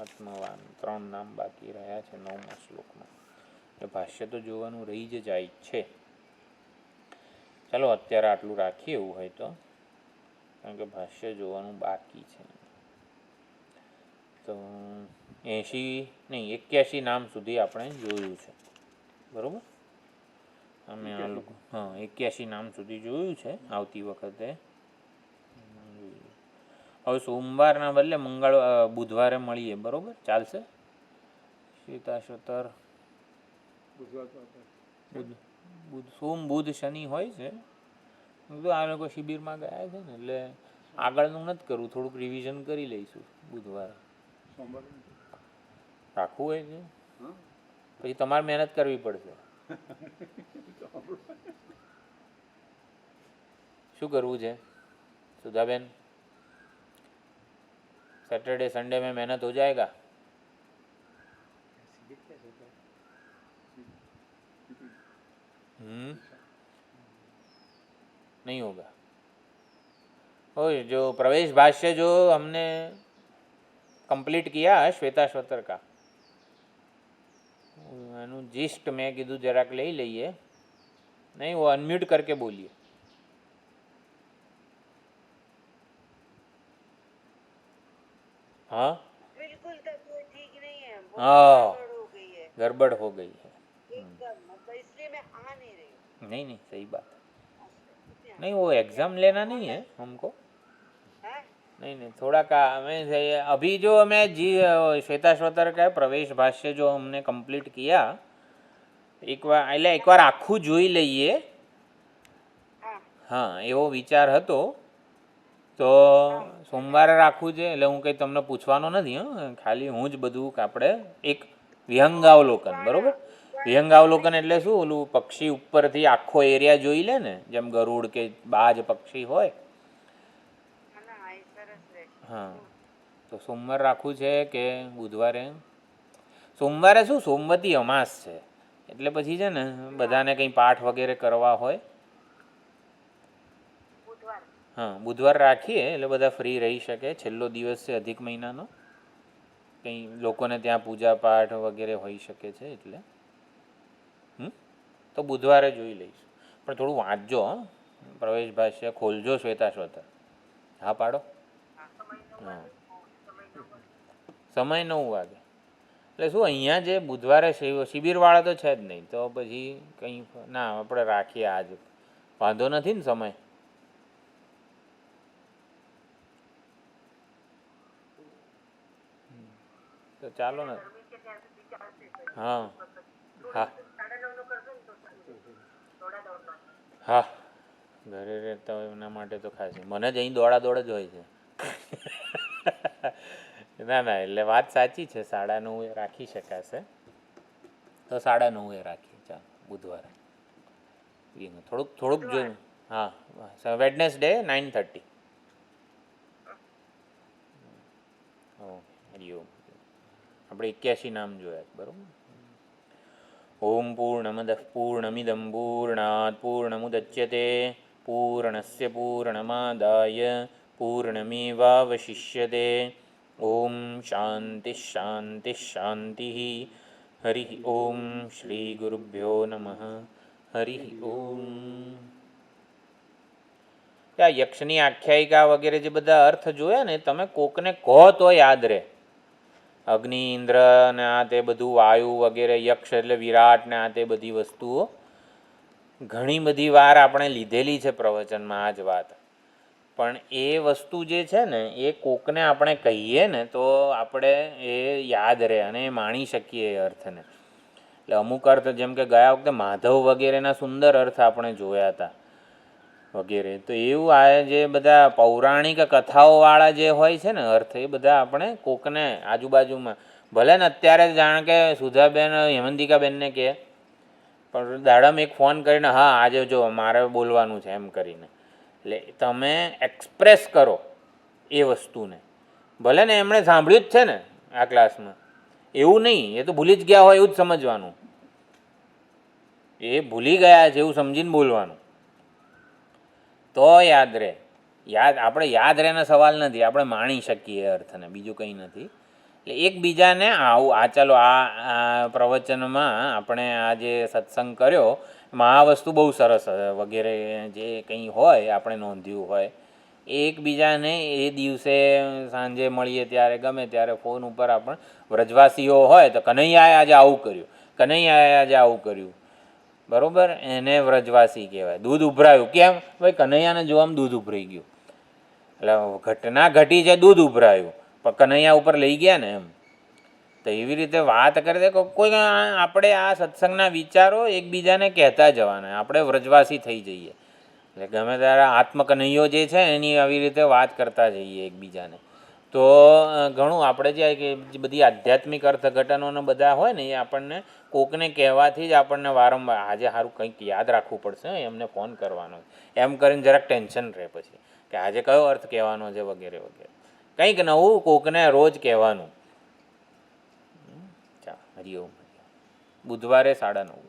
આત્મવાન, 3 નામ બાકી રહ્યા છે 9મા શ્લોકમાં. એ ભાષ્ય તો જોવાનું રહી જ જાય છે. ચાલો અત્યારે આટલું રાખીએ એવું હોય તો, કારણ કે ભાષ્ય જોવાનું બાકી છે. તો 81 નામ સુધી આપણે જોયું છે, બરાબર? અમે આ લોકો 81 નામ સુધી જોયું છે. આવતી વખતે હવે સોમવારના બદલે બુધવારે મળીએ, બરાબર? ચાલશે? શ્વેતાશ્વતર સોમ બુધ શનિ હોય છે. આ લોકો શિબિરમાં ગયા છે ને એટલે આગળનું નથી કરવું, થોડુંક રિવિઝન કરી લઈશું બુધવારે. રાખવું હોય છે પછી તમારે મહેનત કરવી પડશે. શું કરવું છે સુધાબેન? सैटरडे संडे में मेहनत हो जाएगा? नहीं होगा. और जो प्रवेश भाष्य जो हमने कंप्लीट किया है श्वेताश्वतर का, जिस्ट में कीधु जराक ले लीजिए. नहीं, वो अनम्यूट करके बोलिए. हाँ
बिल्कुल तबीयत ठीक नहीं है,
हाँ,
गड़बड़ हो गई है एकदम, मतलब इसलिए मैं आ नहीं रही हूँ.
नहीं सही बात है. नहीं, वो एग्ज़ाम लेना नहीं है हमको. नहीं थोड़ा का हमें अभी जो हमें श्वेताश्वतर का प्रवेश भाष्य जो हमने कंप्लीट किया, एक बार आखू જોઈ લઈએ હા એવો વિચાર હતો તો સોમવારે રાખવું છે. એટલે હું કંઈ તમને પૂછવાનો નથી, ખાલી હું જ બધું આપણે એક વિહંગાવલોકન, બરાબર? વિહંગાવલોકન એટલે શું? ઓલું પક્ષી ઉપરથી આખો એરિયા જોઈ લે ને, જેમ ગરુડ કે બાજ પક્ષી હોય.
ના એ સરસ રહે.
હા, તો સોમવાર રાખવું છે કે બુધવારે? સોમવારે શું, સોમવતી અમાસ છે એટલે પછી છે ને બધાને કંઈ પાઠ વગેરે કરવા હોય.
બુધવાર.
હા, બુધવાર રાખીએ એટલે બધા ફ્રી રહી શકે. છેલ્લો દિવસ છે અધિક મહિનાનો, કંઈ લોકોને ત્યાં પૂજા પાઠ વગેરે હોઈ શકે છે એટલે તો બુધવારે જોઈ લઈશું. પણ થોડું વાંચજો, પ્રવેશ ભાષ્ય ખોલજો, શ્વેતા શ્વતર. હા પાડો. હા, સમય 9 વાગે. એટલે શું અહીંયા જે બુધવારે શિબિરવાળા તો છે જ નહીં, તો પછી કંઈ ના આપણે રાખીએ આજ, વાંધો નથી ને સમય? તો ચાલો ને. હા હા હા, ઘરે રહેતા હોય એના માટે તો ખાસ. મને જ અહીં દોડા દોડ જ હોય છે. ના ના, એટલે વાત સાચી છે. 9:30 રાખી શકાશે, તો 9:30 રાખીએ. ચાલો બુધવારે થોડુંક જોયું. હા, વેડનેસડે 9:30. હરિઓમ. આપણે 81 નામ જોયા, બરાબર? ઓમ પૂર્ણમદ પૂર્ણમિદમ પૂર્ણાત પૂર્ણમુદચ્યતે પૂર્ણસ્ય પૂર્ણમાદાય પૂર્ણમેવાવશિષ્યતે. ઓમ શાંતિ શાંતિ શાંતિ. હરિ ઓમ. શ્રી ગુરુભ્યો નમઃ. હરિ ઓમ. આ યક્ષની આખ્યાયિકા વગેરે જે બધા અર્થ જોયા ને, તમે કોકને કહો તો યાદ રહે. અગ્નિ, ઇન્દ્ર ને આ તે બધું, વાયુ વગેરે, યક્ષ એટલે વિરાટ ને આ તે બધી વસ્તુઓ ઘણી બધી વાર આપણે લીધેલી છે પ્રવચનમાં આ જ વાત. પણ એ વસ્તુ જે છે ને, એ કોકને આપણે કહીએ ને તો આપણે એ યાદ રહે અને માણી શકીએ એ અર્થને. એટલે અમુક અર્થ, જેમ કે ગયા વખતે માધવ વગેરેના સુંદર અર્થ આપણે જોયા હતા વગેરે. તો એવું આ જે બધા પૌરાણિક કથાઓવાળા જે હોય છે ને અર્થ, એ બધા આપણે કોકને આજુબાજુમાં, ભલે ને અત્યારે જાણ કે સુધાબેન હેમંતિકાબેનને કહે, પણ દાડામાં એક ફોન કરીને, હા આજે જો મારે બોલવાનું છે એમ કરીને. એટલે તમે એક્સપ્રેસ કરો એ વસ્તુને. ભલે ને એમણે સાંભળ્યું જ છે ને આ ક્લાસમાં, એવું નહીં, એ તો ભૂલી જ ગયા હોય એવું જ સમજવાનું. એ ભૂલી ગયા છે એવું સમજીને બોલવાનું, તો યાદ રહે. આપણે યાદ રહેના સવાલ નથી, આપણે માણી શકીએ અર્થને, બીજું કંઈ નથી. એટલે એકબીજાને આવું ચાલો આ પ્રવચનમાં આપણે આ જે સત્સંગ કર્યો એમાં આ વસ્તુ બહુ સરસ વગેરે જે કંઈ હોય આપણે નોંધ્યું હોય, એ એકબીજાને એ દિવસે સાંજે મળીએ ત્યારે ગમે ત્યારે ફોન ઉપર આપણે, વ્રજવાસીઓ હોય તો કનૈયાએ આજે આવું કર્યું, કનૈયાએ આજે આવું કર્યું, બરાબર? એને વ્રજવાસી કહેવાય. દૂધ ઉભરાયું, કેમ? ભાઈ કનૈયાને જોવામાં દૂધ ઉભરાઈ ગયું. એટલે ઘટના ઘટી છે, દૂધ ઉભરાયું, પણ કનૈયા ઉપર લઈ ગયા ને એમ. તો એવી રીતે વાત કરે છે કોઈ. આપણે આ સત્સંગના વિચારો એકબીજાને કહેતા જવાના, આપણે વ્રજવાસી થઈ જઈએ. એટલે ગમે ત્યારે આત્મકનૈયો જે છે એની આવી રીતે વાત કરતા જઈએ એકબીજાને, તો ઘણું આપણે જે બધી આધ્યાત્મિક અર્થઘટનોને બધા હોય ને, એ આપણને કોકને કહેવાથી જ આપણને વારંવાર આજે સારું કંઈક યાદ રાખવું પડશે, એમને ફોન કરવાનો એમ કરીને જરાક ટેન્શન રહે પછી કે આજે કયો અર્થ કહેવાનો છે વગેરે વગેરે. કંઈક નવું કોકને રોજ કહેવાનું. ચાલો, હરિઓમ. બુધવારે 9:30.